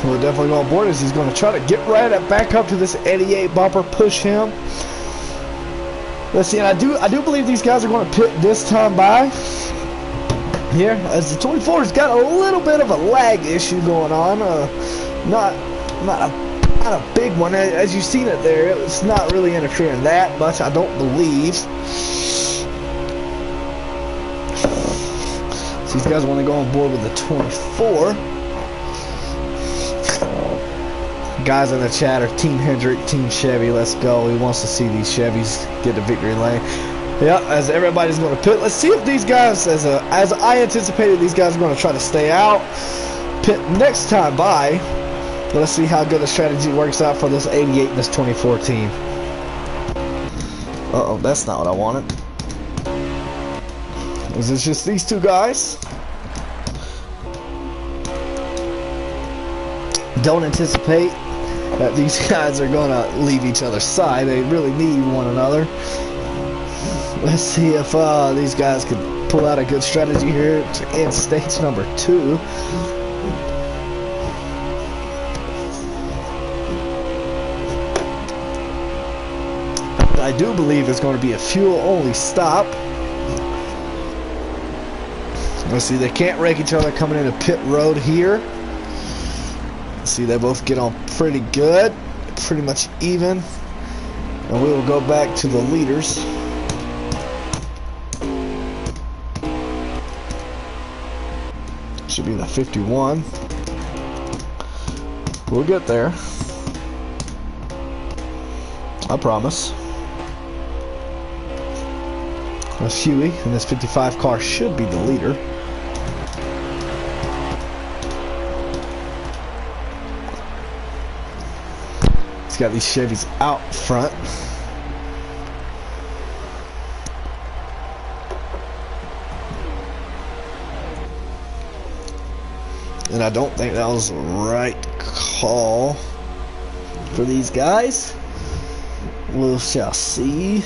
We'll definitely go on board as he's going to try to get right back up to this 88 bumper, push him. Let's see, and I do believe these guys are going to pit this time by here, as the 24's got a little bit of a lag issue going on. Not a big one, as you've seen it there. It's not really interfering that much, I don't believe. So these guys want to go on board with the 24. Guys in the chat are Team Hendrick, Team Chevy. Let's go. He wants to see these Chevys get to victory lane. Yeah, as everybody's going to pit. Let's see if these guys, as I anticipated, these guys are going to try to stay out. Pit next time by. Let's see how good the strategy works out for this 88 and this 24 team. Uh-oh, that's not what I wanted. Is it just these two guys? Don't anticipate that these guys are going to leave each other's side. They really need one another. Let's see if these guys can pull out a good strategy here to end stage number 2. I do believe it's going to be a fuel-only stop. Let's see, they can't rake each other coming into pit road here. See, they both get on pretty good, pretty much even, and we will go back to the leaders. Should be the 51. We'll get there, I promise. That's Huey, and this 55 car should be the leader. Got these Chevys out front. And I don't think that was the right call for these guys. We shall see.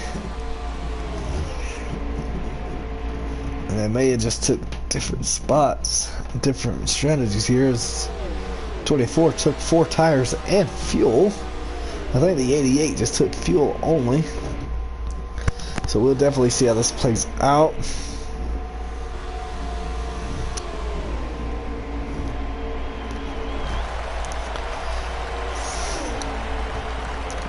And they may have just took different spots, different strategies here. As 24 took 4 tires and fuel. I think the 88 just took fuel only. So we'll definitely see how this plays out.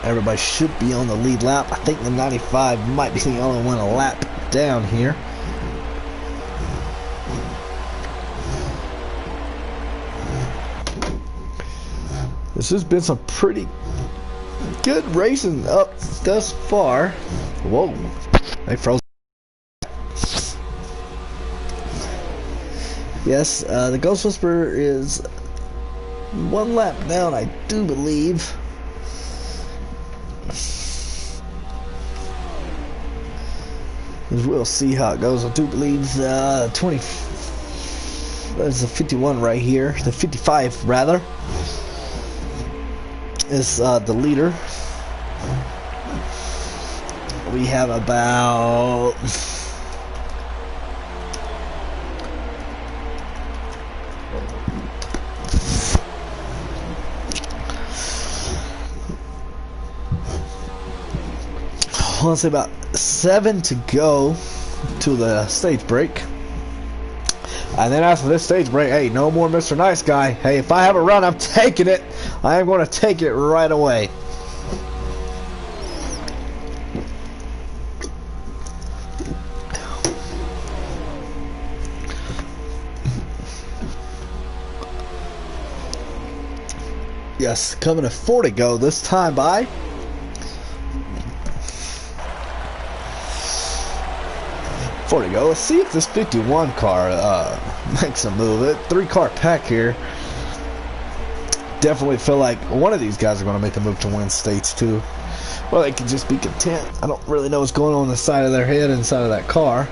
Everybody should be on the lead lap. I think the 95 might be the only one a lap down here. This has been some pretty good racing up thus far. Whoa, they froze. Yes, the Ghost Whisperer is 1 lap down, I do believe. We'll see how it goes. I do believe 20. There's the 51 right here. The 55 rather is the leader. We have about I want to say about 7 to go to the stage break. And then after this stage break, hey, no more Mr. Nice Guy. Hey, if I have a run, I'm taking it. I am going to take it right away. Yes, coming to 4 to go this time by. To go. Let's see if this 51 car makes a move. It 3-car pack here. Definitely feel like one of these guys are going to make a move to win stage 2. Well, they could just be content. I don't really know what's going on the side of their head inside of that car.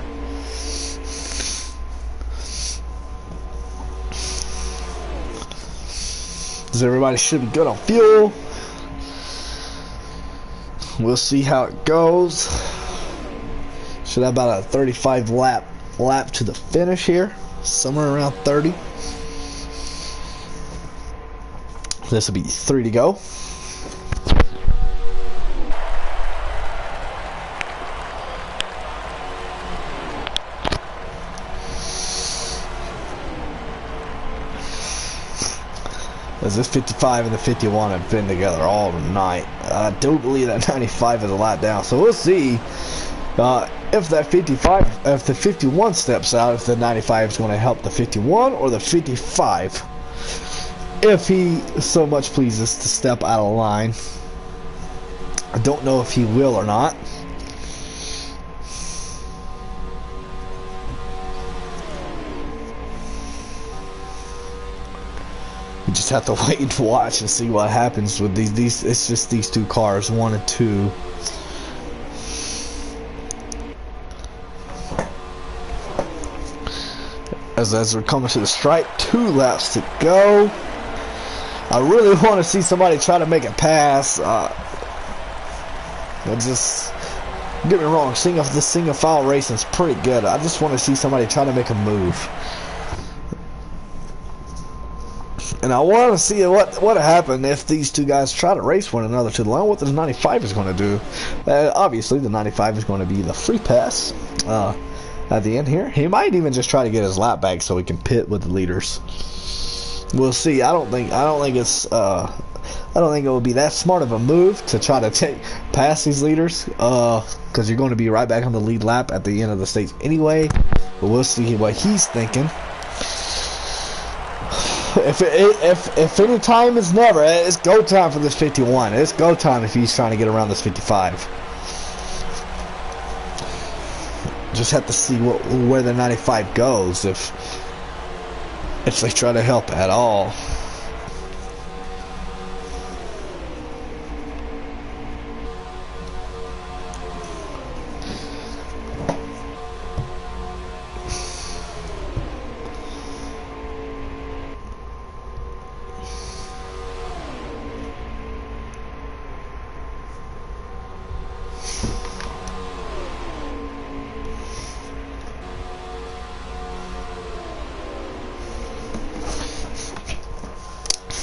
Because everybody should be good on fuel. We'll see how it goes. Should have about a 35 lap to the finish here. Somewhere around 30. This will be 3 to go. As this 55 and the 51 have been together all night. I do believe that 95 is a lot down. So we'll see if that 55, if the 51 steps out, if the 95 is going to help the 51 or the 55. If he so much pleases to step out of line. I don't know if he will or not. You just have to wait and watch and see what happens with these. It's just these two cars, 1 and 2. As we're coming to the stripe, 2 laps to go. I really want to see somebody try to make a pass. Just get me wrong, the single file racing's pretty good. I just want to see somebody try to make a move. And I want to see what happened if these two guys try to race one another to the line. What the 95 is going to do? Obviously, the 95 is going to be the free pass at the end here. He might even just try to get his lap back so he can pit with the leaders. We'll see. I don't think it would be that smart of a move to try to pass these leaders, because you're going to be right back on the lead lap at the end of the stage anyway. But we'll see what he's thinking. If any time is never, it's go time for this 51. It's go time if he's trying to get around this 55. Just have to see where the 95 goes if they try to help at all.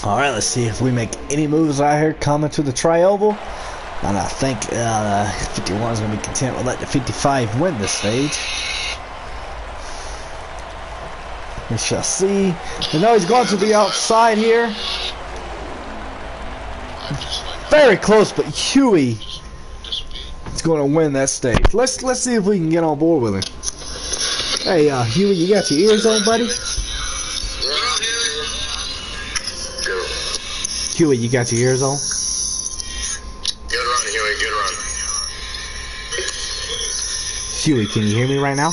Alright, let's see if we make any moves out here coming to the tri-oval. And I think 51 is going to be content with letting the 55 win this stage. We shall see. You know he's going to the outside here. Very close, but Huey is going to win that stage. Let's see if we can get on board with him. Hey, Huey, you got your ears on, buddy? Huey, you got your ears on? Good run, Huey, good run. Huey, can you hear me right now?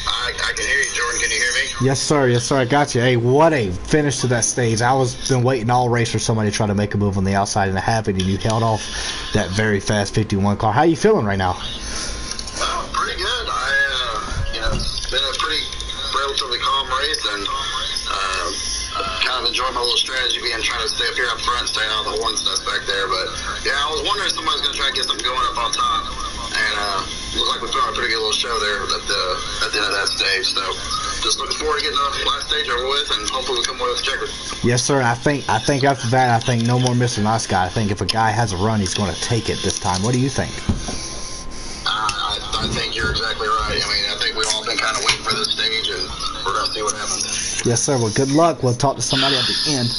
I can hear you, Jordan. Can you hear me? Yes, sir. Yes, sir. I got you. Hey, what a finish to that stage. I was been waiting all race for somebody to try to make a move on the outside, and it happened, and you held off that very fast 51 car. How you feeling right now? Pretty good. It's been a pretty relatively calm race, and kind of enjoy my little strategy being trying to stay up here up front, staying out of the horns nest back there. But yeah, I was wondering if somebody's going to try to get something going up on top, and looks like we put on a pretty good little show there at the end of that stage. So just looking forward to getting the last stage over with, and hopefully we come away with the checker. Yes, sir. I think after that, I think no more Mr. Nice Guy. I think if a guy has a run, he's going to take it this time. What do you think? I think you're exactly right. I mean, I think we've all been kind of waiting for this stage, and we're going to see what happens. Yes, sir. Well, good luck. We'll talk to somebody at the end.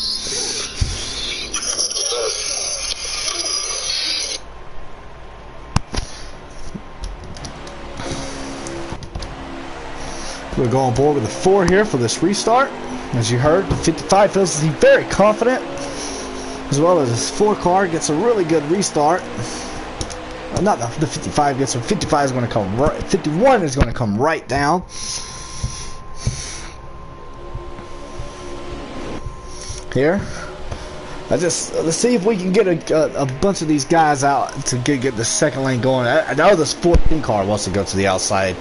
We'll go on board with the 4 here for this restart. As you heard, the 55 feels very confident, as well as this 4 car gets a really good restart. Not the 55 gets, 55 is going to come right, 51 is going to come right down. Here, let's see if we can get a bunch of these guys out to get the second lane going. I know this 14 car wants to go to the outside.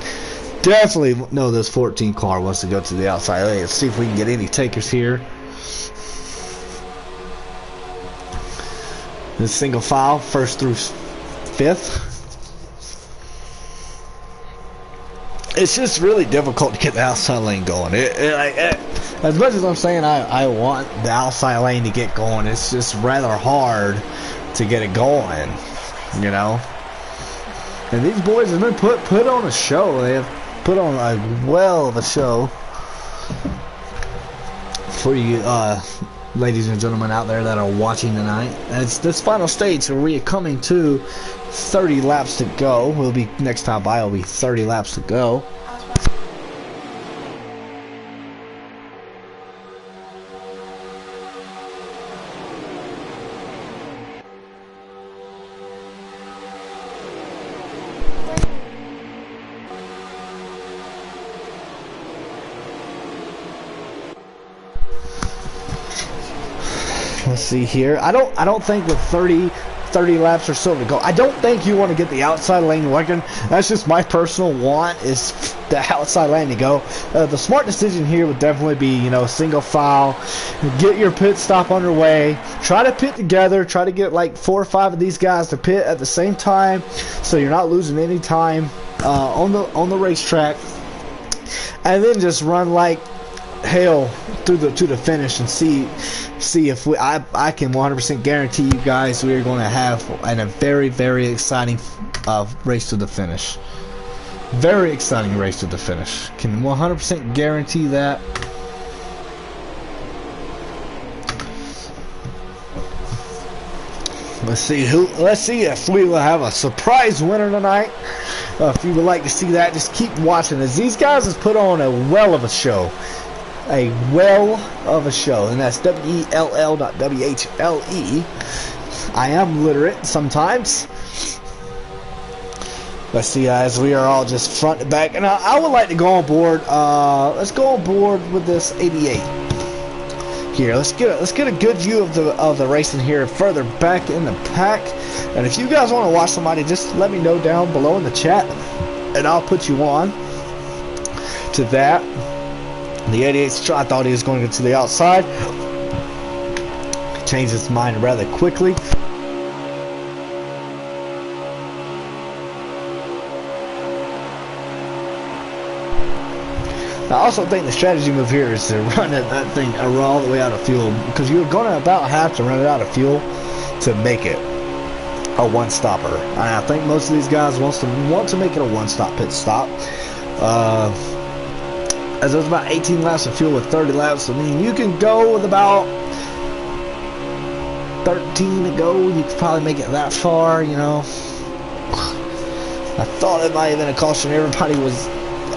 Definitely know this 14 car wants to go to the outside. Let's see if we can get any takers here. The single file, first through fifth. It's just really difficult to get the outside lane going. As much as I'm saying I want the outside lane to get going, it's just rather hard to get it going, you know. And these boys have been put on a show. They have put on a well of a show for you, ladies and gentlemen out there that are watching tonight. It's this final stage where we are coming to 30 laps to go. We'll be next time by. Will be 30 laps to go. Let's see here. I don't think with 30 laps or so to go, I don't think you want to get the outside lane working. That's just my personal want, is the outside lane to go. The smart decision here would definitely be, you know, single file, get your pit stop underway, try to pit together, try to get like 4 or 5 of these guys to pit at the same time, so you're not losing any time on the racetrack, and then just run like hell to the finish and see if I can 100% guarantee you guys we are going to have a very, very exciting race to the finish. Very exciting race to the finish. Can 100% guarantee that. Let's see if we will have a surprise winner tonight. If you would like to see that, just keep watching, as these guys has put on a well of a show. A well of a show, and that's WELL, not WHLE. I am literate sometimes. Let's see, guys, we are all just front to back, and I would like to go on board. Let's go on board with this 88 here. Let's get a good view of the racing here, further back in the pack. And if you guys want to watch somebody, just let me know down below in the chat, and I'll put you on to that. The 88's, I thought he was going to get to the outside. Changed his mind rather quickly. I also think the strategy move here is to run that thing all the way out of fuel, because you're going to about have to run it out of fuel to make it a one-stopper. And I think most of these guys want to make it a one-stop pit stop. As there's about 18 laps of fuel with 30 laps, I mean, you can go with about 13 to go. You could probably make it that far, you know. I thought it might have been a caution. Everybody was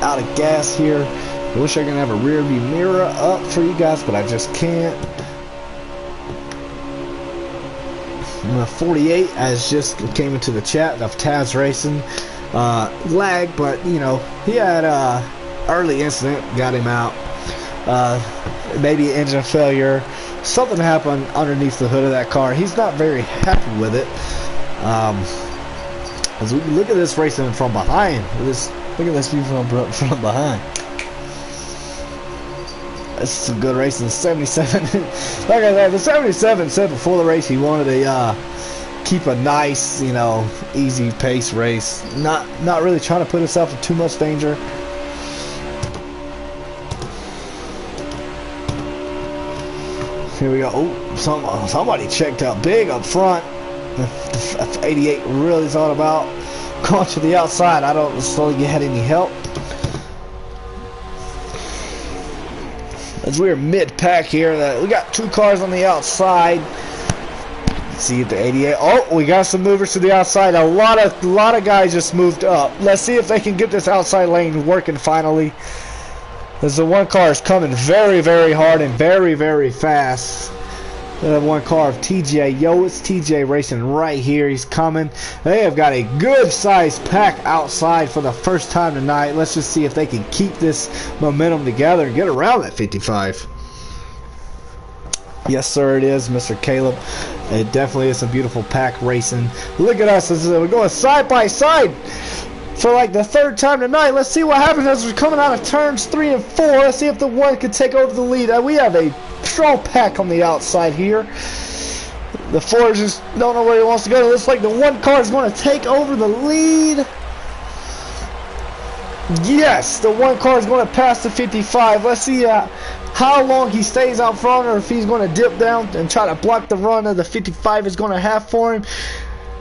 out of gas here. I wish I could have a rear view mirror up for you guys, but I just can't. 48 has just came into the chat of Taz Racing. Lag, but, you know, he had early incident, got him out. Maybe engine failure, something happened underneath the hood of that car. He's not very happy with it. As we look at this racing from behind, look at this view from behind. This is some good racing. 77. Like I said, the 77 said before the race he wanted to keep a nice, you know, easy pace race. Not really trying to put himself in too much danger. Here we go. Oh, somebody checked out big up front. If 88 really thought about going to the outside, I don't think you had any help. As we're mid-pack here, we got 2 cars on the outside. Let's see if the 88. Oh, we got some movers to the outside. A lot of guys just moved up. Let's see if they can get this outside lane working finally. As the one car is coming very, very hard and very, very fast. The one car of TJ. Yo, it's TJ Racing right here. He's coming. They have got a good sized pack outside for the first time tonight. Let's just see if they can keep this momentum together and get around that 55. Yes, sir, it is, Mr. Caleb. It definitely is some beautiful pack racing. Look at us. We're going side by side for like the 3rd time tonight. Let's see what happens as we're coming out of turns 3 and 4. Let's see if the one can take over the lead. We have a strong pack on the outside here. The four just don't know where he wants to go. It looks like the one car is going to take over the lead. Yes, the one car is going to pass the 55. Let's see how long he stays out front, or if he's going to dip down and try to block the run that the 55 is going to have for him.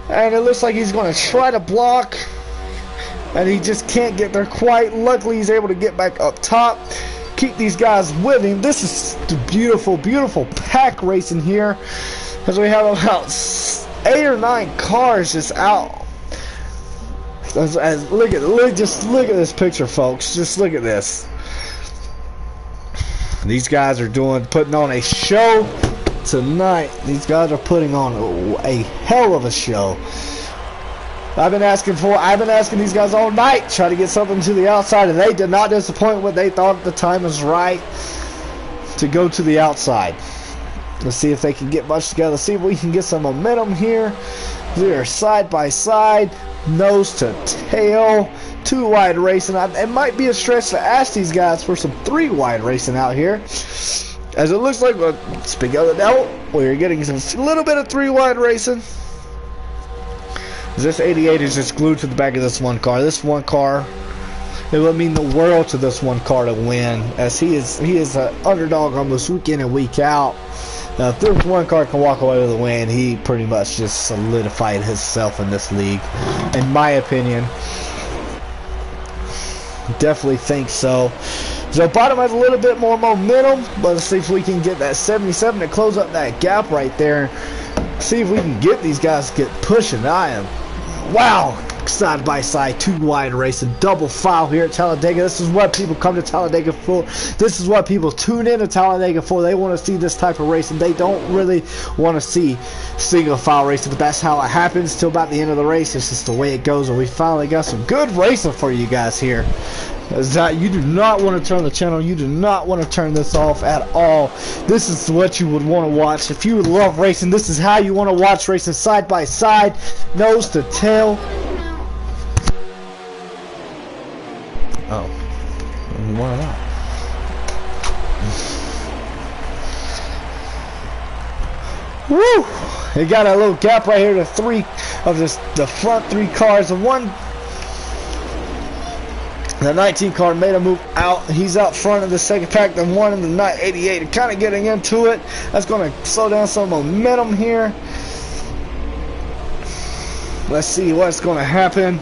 And it looks like he's going to try to block, and he just can't get there quite. Luckily, he's able to get back up top, keep these guys with him. This is the beautiful, beautiful pack racing here, as we have about 8 or 9 cars just out. Look at this picture, folks. Just look at this. These guys are putting on a show tonight. These guys are putting on a hell of a show. I've been asking these guys all night, try to get something to the outside, and they did not disappoint. What they thought at the time was right to go to the outside. Let's see if they can get much together. See if we can get some momentum here. We are side by side, nose to tail, 2 wide racing. It might be a stretch to ask these guys for some 3 wide racing out here, as it looks like, speaking of the devil, we're getting a little bit of 3 wide racing. This 88 is just glued to the back of this one car. This one car, it would mean the world to this one car to win, as he is an underdog almost week in and week out. Now, if this one car can walk away with a win, he pretty much just solidified himself in this league, in my opinion. Definitely think so. So bottom has a little bit more momentum, but let's see if we can get that 77 to close up that gap right there. See if we can get these guys to get pushing. Wow, side by side, 2 wide racing, double file here at Talladega. This is what people come to Talladega for. This is what people tune in to Talladega for. They want to see this type of racing. They don't really want to see single file racing, but that's how it happens till about the end of the race. It's just the way it goes, and we finally got some good racing for you guys here. You do not want to turn the channel. You do not want to turn this off at all. This is what you would want to watch. If you love racing, this is how you want to watch racing, side by side, nose to tail. Oh, why not? Woo! They got a little gap right here to 3 of the front 3 cars. The 19 car made a move out. He's out front of the second pack. The one in the 88 kind of getting into it. That's going to slow down some momentum here. Let's see what's going to happen.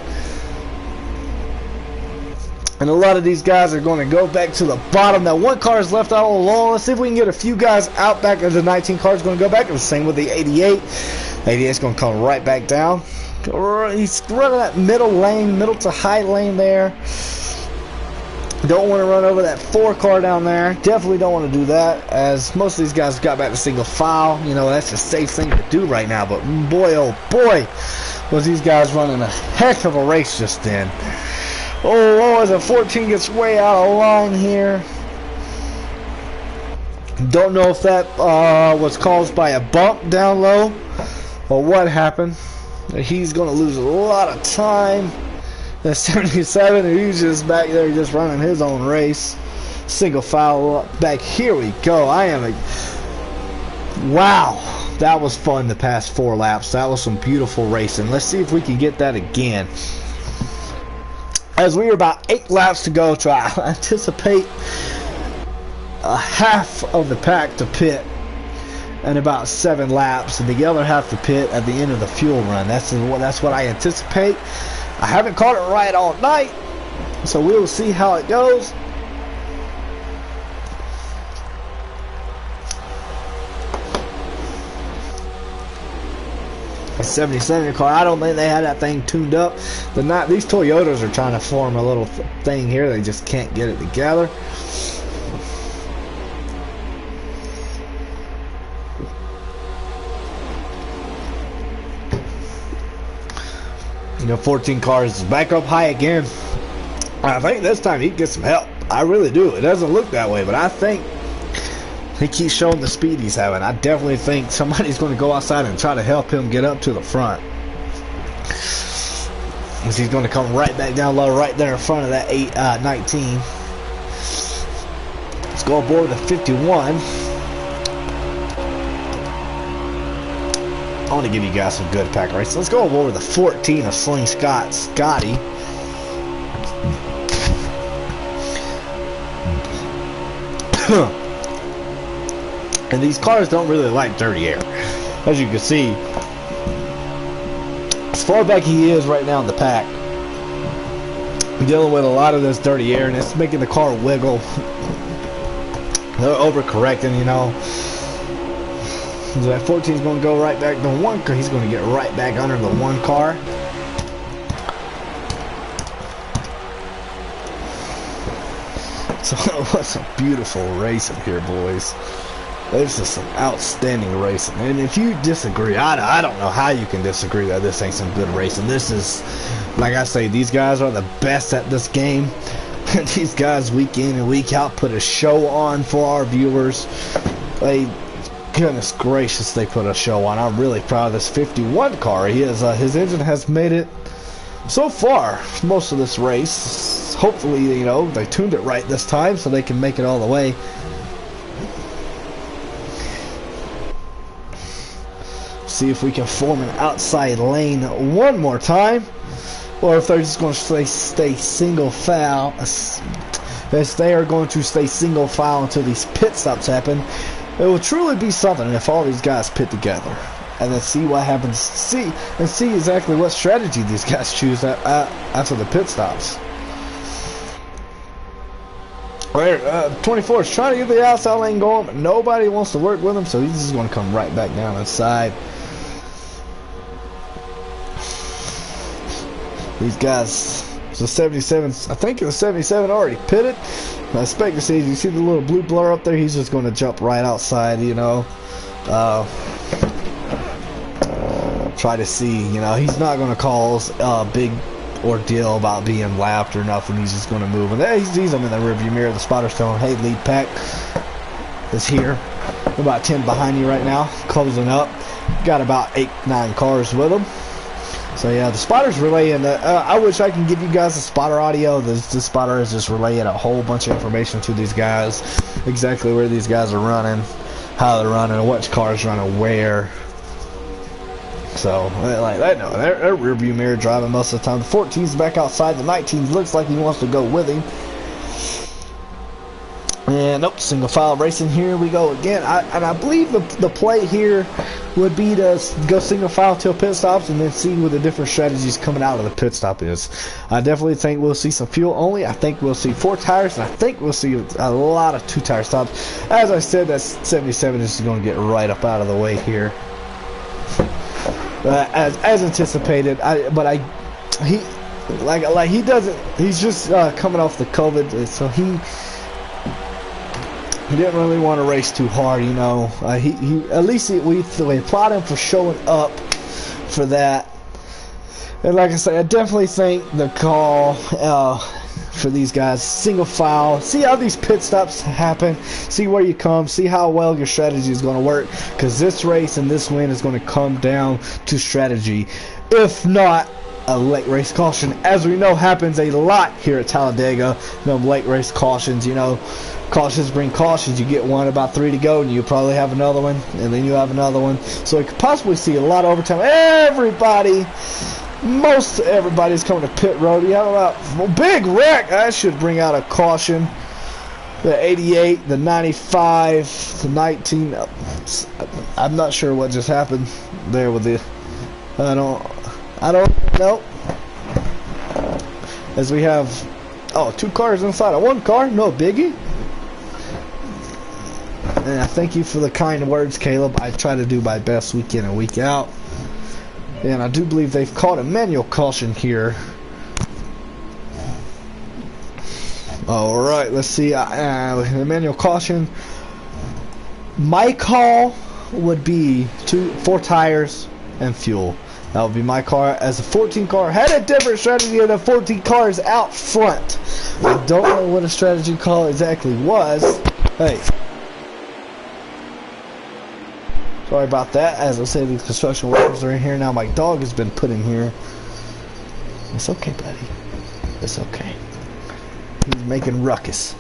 And a lot of these guys are going to go back to the bottom. That one car is left out all alone. Let's see if we can get a few guys out back. The 19 car is going to go back. The same with the 88. 88 is going to come right back down. He's running that middle lane, middle to high lane there. Don't want to run over that 4 car down there. Definitely don't want to do that, as most of these guys got back to single file. You know, that's a safe thing to do right now. But boy, oh boy, was these guys running a heck of a race just then. Oh, as a 14 gets way out of line here. Don't know if that was caused by a bump down low or what happened. He's going to lose a lot of time. The 77, and he's just back there just running his own race. Single file back. Here we go. Wow. That was fun the past 4 laps. That was some beautiful racing. Let's see if we can get that again. As we are about 8 laps to go, I anticipate a half of the pack to pit and about 7 laps, and the other half to pit at the end of the fuel run. That's what I anticipate. I haven't caught it right all night, so we will see how it goes. A 77 car, I don't think they had that thing tuned up. These Toyotas are trying to form a little thing here. They just can't get it together. You know, 14 cars back up high again. I think this time he can get some help. I really do. It doesn't look that way, but I think he keeps showing the speed he's having. I definitely think somebody's going to go outside and try to help him get up to the front. Because he's going to come right back down low, right there in front of that 19. Let's go aboard the 51. I want to give you guys some good pack races. Let's go over the 14 of Sling Scotty. And these cars don't really like dirty air, as you can see. As far back he is right now in the pack, dealing with a lot of this dirty air, and it's making the car wiggle. They're overcorrecting, you know. So that 14 is going to go right back to one car. He's going to get right back under the one car. So what's a beautiful racing here, boys. This is some outstanding racing. And if you disagree, I don't know how you can disagree that this ain't some good racing. This is, like I say, these guys are the best at this game. These guys week in and week out put a show on for our viewers. Goodness gracious, they put a show on. I'm really proud of this 51 car. He is, his engine has made it so far most of this race. Hopefully, you know, they tuned it right this time so they can make it all the way. See if we can form an outside lane one more time, or if they're just going to stay single file. As they are going to stay single file until these pit stops happen. It will truly be something if all these guys pit together, and then see what happens. See exactly what strategy these guys choose after the pit stops. Right, 24 is trying to get the outside lane going, but nobody wants to work with him, so he's just going to come right back down inside. These guys, so 77, I think it was 77 already pitted. I expect to see, you see the little blue blur up there, he's just going to jump right outside, you know. Try to see, you know, he's not going to cause a big ordeal about being lapped or nothing. He's just going to move. And he sees him in the rearview mirror. The spotter's telling him, hey, lead pack is here. We're about 10 behind you right now, closing up. Got about 8-9 cars with him. So yeah, the spotter's relaying. I wish I can give you guys the spotter audio. The spotter is just relaying a whole bunch of information to these guys, exactly where these guys are running, how they're running, which car's running where. So like they know they're rear view mirror driving most of the time. The 14's back outside. The 19 looks like he wants to go with him. And nope, single file racing. Here we go again. I believe the play here would be to go single file till pit stops and then see what the different strategies coming out of the pit stop is. I definitely think we'll see some fuel only. I think we'll see 4 tires, and I think we'll see a lot of 2-tire stops. As I said, that 77 is going to get right up out of the way here, as anticipated. He doesn't. He's just coming off the COVID, so he didn't really want to race too hard, you know. He at least we applaud him for showing up for that. And like I said, I definitely think the call for these guys, single file, see how these pit stops happen, see where you come, see how well your strategy is going to work, because this race and this win is going to come down to strategy. If not, a late race caution, as we know happens a lot here at Talladega. Late race cautions, you know, cautions bring cautions. You get one, about 3 to go, and you probably have another one, and then you have another one. So we could possibly see a lot of overtime. Most everybody's coming to pit road. You have about big wreck. I should bring out a caution. The 88, the 95, the 19. I'm not sure what just happened there with the. I don't know. As we have, 2 cars inside of 1 car, no biggie. And I thank you for the kind words, Caleb. I try to do my best week in and week out. And I do believe they've caught a manual caution here. Alright, let's see. The manual caution. My call would be 4 tires and fuel. That would be my car. As a 14 car had a different strategy, and the 14 cars out front. I don't know what a strategy call exactly was. Hey. Sorry about that. As I said, these construction workers are in here now. My dog has been put in here. It's okay, buddy. It's okay. He's making ruckus.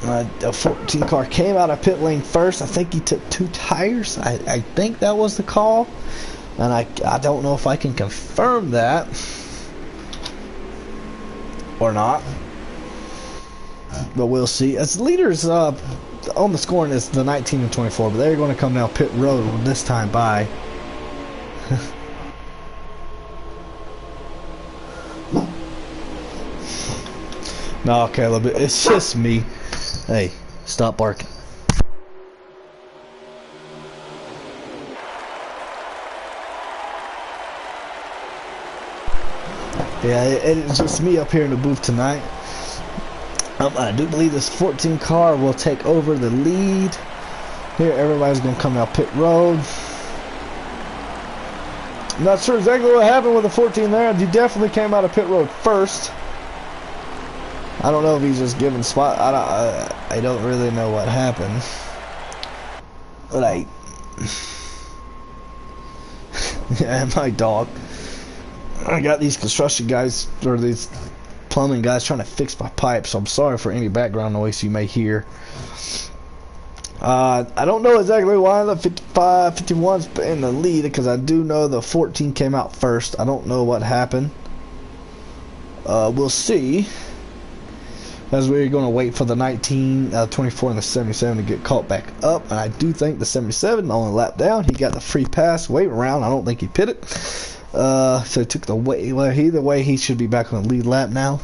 The 14 car came out of pit lane first. I think he took 2 tires. I think that was the call. And I don't know if I can confirm that or not. But we'll see. As leaders on the scoring is the 19 and 24, but they're going to come down pit road this time by. No, Caleb, it's just me. Hey, stop barking. Yeah, it's just me up here in the booth tonight. I do believe this 14 car will take over the lead. Here, everybody's going to come out pit road. I'm not sure exactly what happened with the 14 there. He definitely came out of pit road first. I don't know if he's just giving spot. I don't really know what happened. But yeah, my dog. I got these construction guys, or these plumbing guys, trying to fix my pipe, so I'm sorry for any background noise you may hear. I don't know exactly why the 51's in the lead, because I do know the 14 came out first. I don't know what happened. We'll see. As we're going to wait for the 19, 24, and the 77 to get caught back up. And I do think the 77, only lap down, he got the free pass, wave around. I don't think he pitted. So he took the way. Well, either way, he should be back on the lead lap now.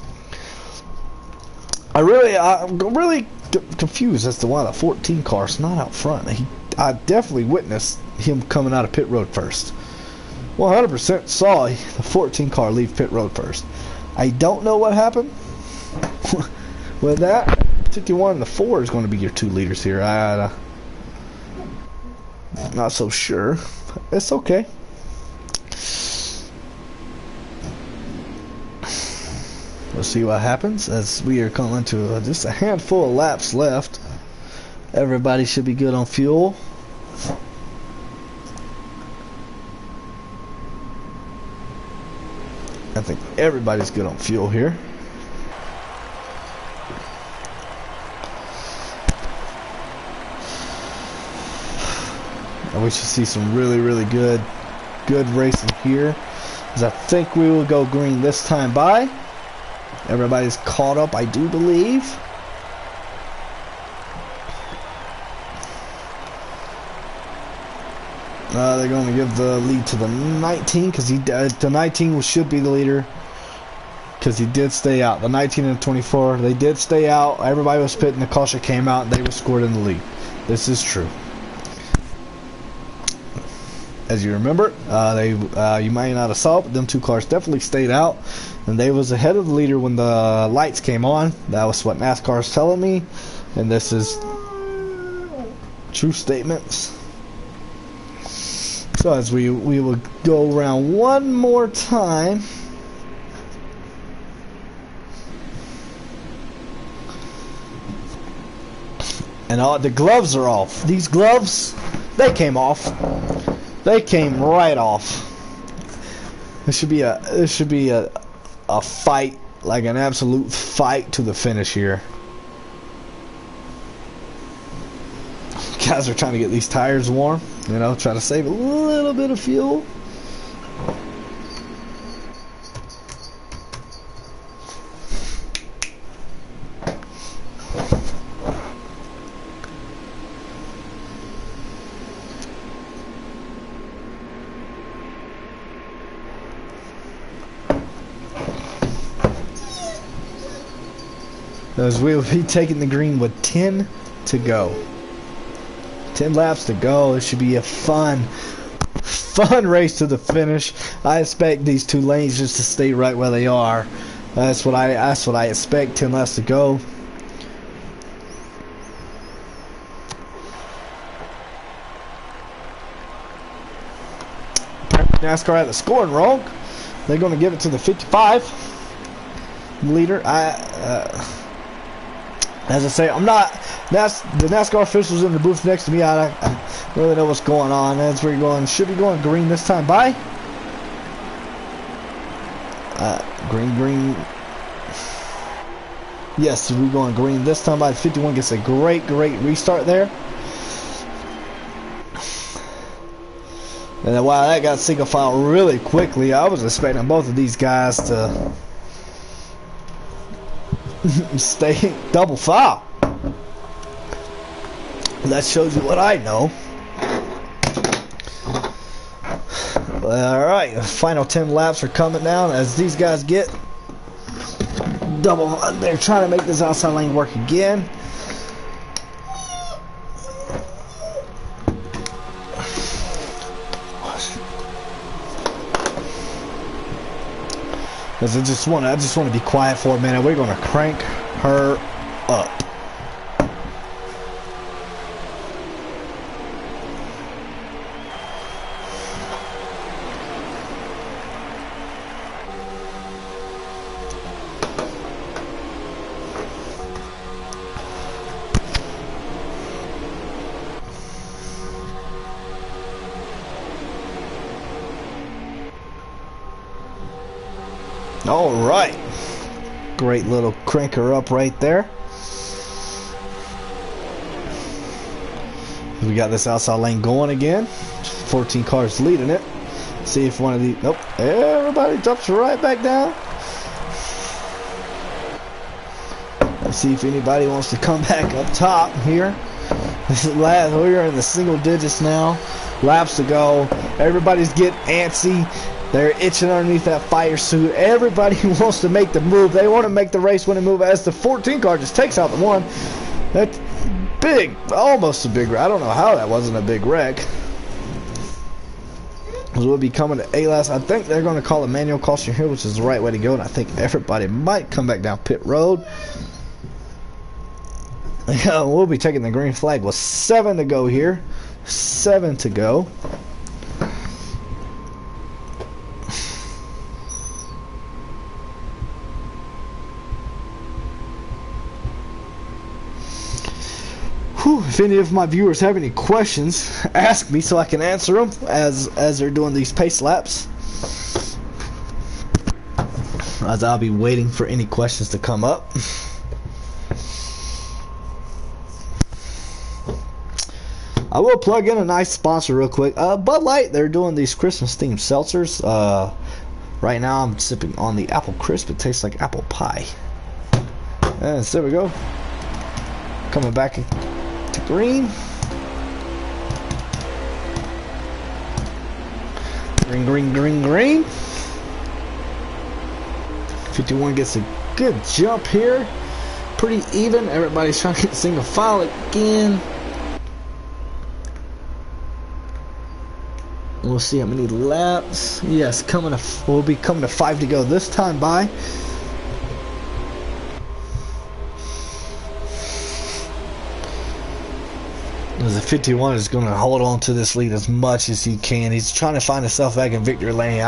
I'm really confused as to why the 14 car's not out front. I definitely witnessed him coming out of pit road first. 100% saw the 14 car leave pit road first. I don't know what happened. With that, 51 and the 4 is going to be your 2 leaders here. I'm not so sure. It's okay. We'll see what happens as we are coming to just a handful of laps left. Everybody should be good on fuel. I think everybody's good on fuel here. And we should see some really good racing here, as I think we will go green this time by. Everybody's caught up, I do believe. They're going to give the lead to the 19, because the 19 should be the leader, because he did stay out. The 19 and 24, they did stay out. Everybody was pitting. The caution came out, and they were scored in the lead. This is true. As you remember, you may not have saw it, but them 2 cars definitely stayed out, and they was ahead of the leader when the lights came on. That was what NASCAR is telling me, and this is true statements. So as we will go around one more time. And all the gloves are off. These gloves, they came off. They came right off. This should be a fight, like an absolute fight to the finish here. Guys are trying to get these tires warm, you know, try to save a little bit of fuel. As we will be taking the green with 10 to go. 10 laps to go. It should be a fun race to the finish. I expect these 2 lanes just to stay right where they are. That's what I expect. 10 laps to go. NASCAR had the scoring wrong. They're going to give it to the 55 leader. As I say, I'm not. The NASCAR officials in the booth next to me. I don't really know what's going on. That's where you're going. Should be going green this time by. Green. Yes, we're going green this time by. 51 gets a great restart there. And wow, that got single file really quickly. I was expecting both of these guys to stay double file. That shows you what I know. Alright, final 10 laps are coming down as these guys get double. They're trying to make this outside lane work again. Because I just want to be quiet for a minute. We're going to crank her up. All right, great little cranker up right there. We got this outside lane going again. 14 cars leading it. See if one of these. Nope. Everybody drops right back down. Let's see if anybody wants to come back up top here. This is last. We're in the single digits now. Laps to go. Everybody's getting antsy. They're itching underneath that fire suit. Everybody wants to make the move. They want to make the race winning move as the 14 car just takes out the one. That's big. Almost a big wreck. I don't know how that wasn't a big wreck. Because we'll be coming to A last. I think they're going to call a manual caution here, which is the right way to go. And I think everybody might come back down pit road. Yeah, we'll be taking the green flag with 7 to go here. 7 to go. If any of my viewers have any questions, ask me so I can answer them as they're doing these pace laps. As I'll be waiting for any questions to come up. I will plug in a nice sponsor real quick. Bud Light, they're doing these Christmas themed seltzers. Right now I'm sipping on the apple crisp. It tastes like apple pie. And so there we go. Coming back to green. Green. 51 gets a good jump here. Pretty even. Everybody's trying to get single file again. We'll see how many laps. Yes, we'll be coming to 5 to go this time by. The 51 is going to hold on to this lead as much as he can. He's trying to find himself back in victory lane.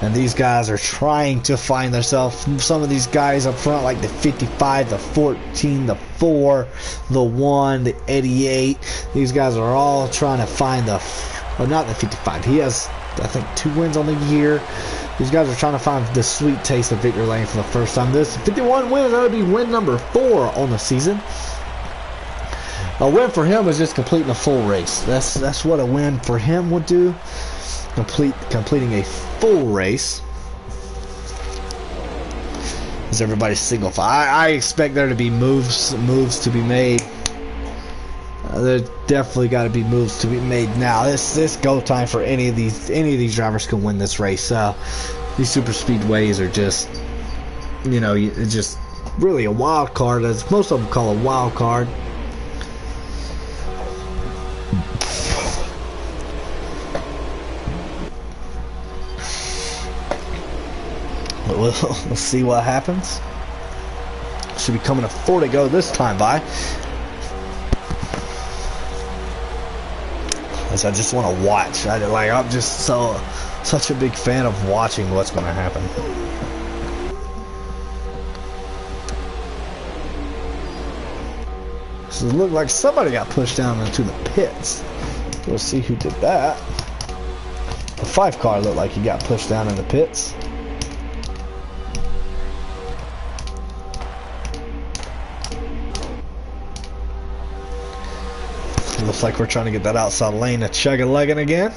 And these guys are trying to find themselves. Some of these guys up front, like the 55, the 14, the 4, the 1, the 88. These guys are all trying to find the... Well, not the 55. He has, I think, 2 wins on the year. These guys are trying to find the sweet taste of victory lane for the first time. This 51 wins. That would be win number 4 on the season. A win for him is just completing a full race. That's what a win for him would do. Completing a full race. As everybody's single file. I expect there to be moves to be made. There definitely got to be moves to be made now. This go time for any of these drivers can win this race. These super speedways are just, it's just really a wild card, as most of them call a wild card. But we'll see what happens. Should be coming to 4 to go this time by. As I just want to watch. I'm just such a big fan of watching what's going to happen. So it looked like somebody got pushed down into the pits. We'll see who did that. The 5 car looked like he got pushed down in the pits. Looks like we're trying to get that outside lane to chug-a-legging again.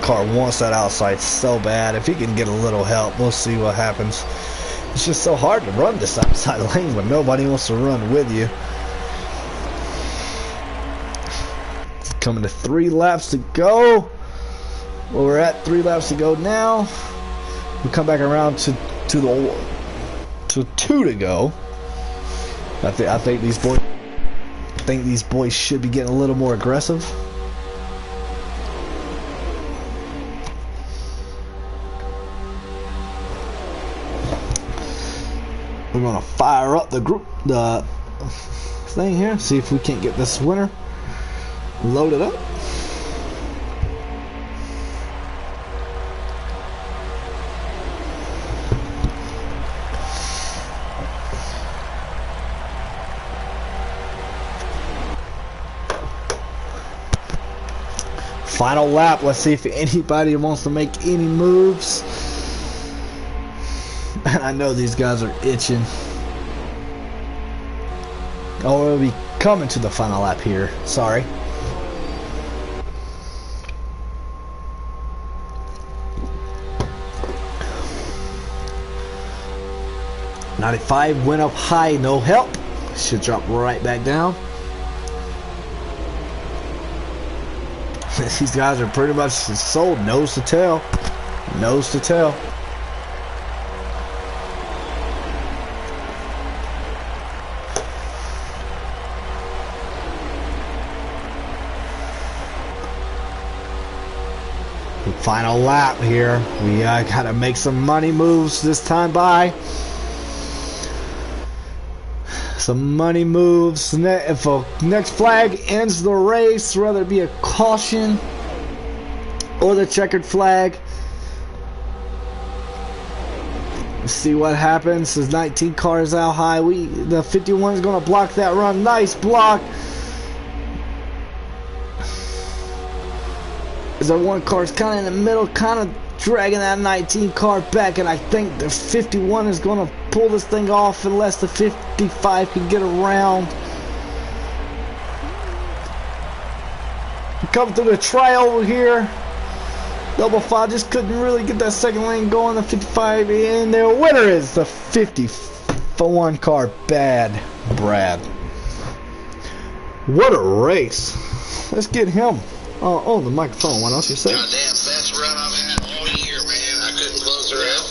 Car wants that outside so bad. If he can get a little help, we'll see what happens. It's just so hard to run this outside lane when nobody wants to run with you. It's coming to 3 laps to go. Well, we're at 3 laps to go now. We come back around to 2 to go. I think these boys should be getting a little more aggressive. We're gonna fire up the thing here, see if we can't get this winner loaded up. Final lap. Let's see if anybody wants to make any moves. And I know these guys are itching. Oh, we'll be coming to the final lap here. Sorry. '95 went up high, no help. Should drop right back down. These guys are pretty much sold nose to tail. Nose to tail. Final lap here. We gotta make some money moves this time by. Some money moves. If a next flag ends the race, whether it be a caution or the checkered flag, let's see what happens. There's 19 cars out high. The 51 is gonna block that run. Nice block. The 1 car is kind of in the middle, kind of dragging that 19 car back, and I think the 51 is going to pull this thing off unless the 55 can get around. Come through the tryover here. Double 5 just couldn't really get that second lane going. The 55 in there. Winner is the 51 car. Bad Brad. What a race. Let's get him. Oh, the microphone. What else you say? Goddamn, best run I've had all year, man. I couldn't close her out.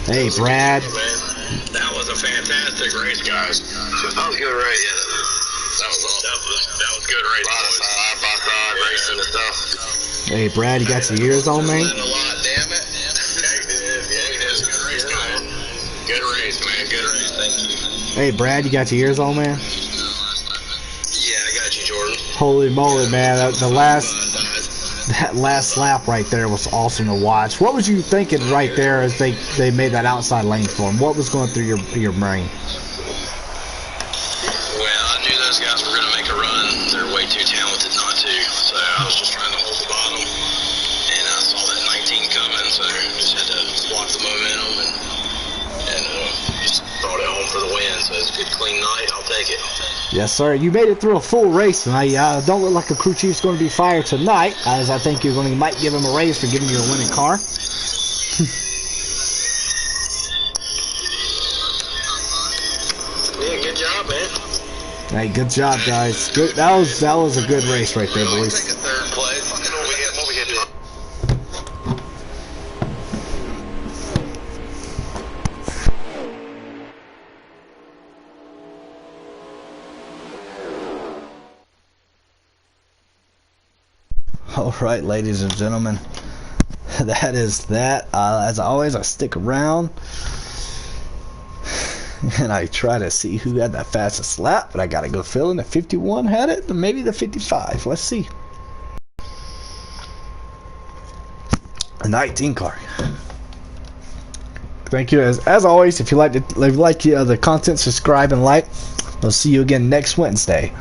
Hey, Brad. That was a fantastic race, guys. That was a good race. Yeah, that was good race. A lot of side-by-side racing and stuff. Hey, Brad, you got your ears on, man? A lot, damn it. Yeah, it is a good race, man. Good race, man. Good race. Thank you. Hey, Brad, you got your ears on, man? Holy moly, man! That last lap right there was awesome to watch. What was you thinking right there as they made that outside lane for him? What was going through your brain? Well, I knew those guys were going to make a run. They're way too talented not to. So I was just trying to hold the bottom, and I saw that 19 coming, so just had to block the momentum and just brought it home for the win. So it's a good, clean night. I'll take it. Yes, sir. You made it through a full race, and I don't look like a crew chief's going to be fired tonight, as I think might give him a raise for giving you a winning car. Yeah, good job, man. Hey, good job, guys. Good. That was a good race right there, boys. Take a third place. What we hit. Alright, ladies and gentlemen, that is that. As always, I stick around and I try to see who had that fastest lap, but I got a good feeling the 51 had it, and maybe the 55. Let's see. A 19 car. Thank you. As always, if you like the content, subscribe and like. We'll see you again next Wednesday.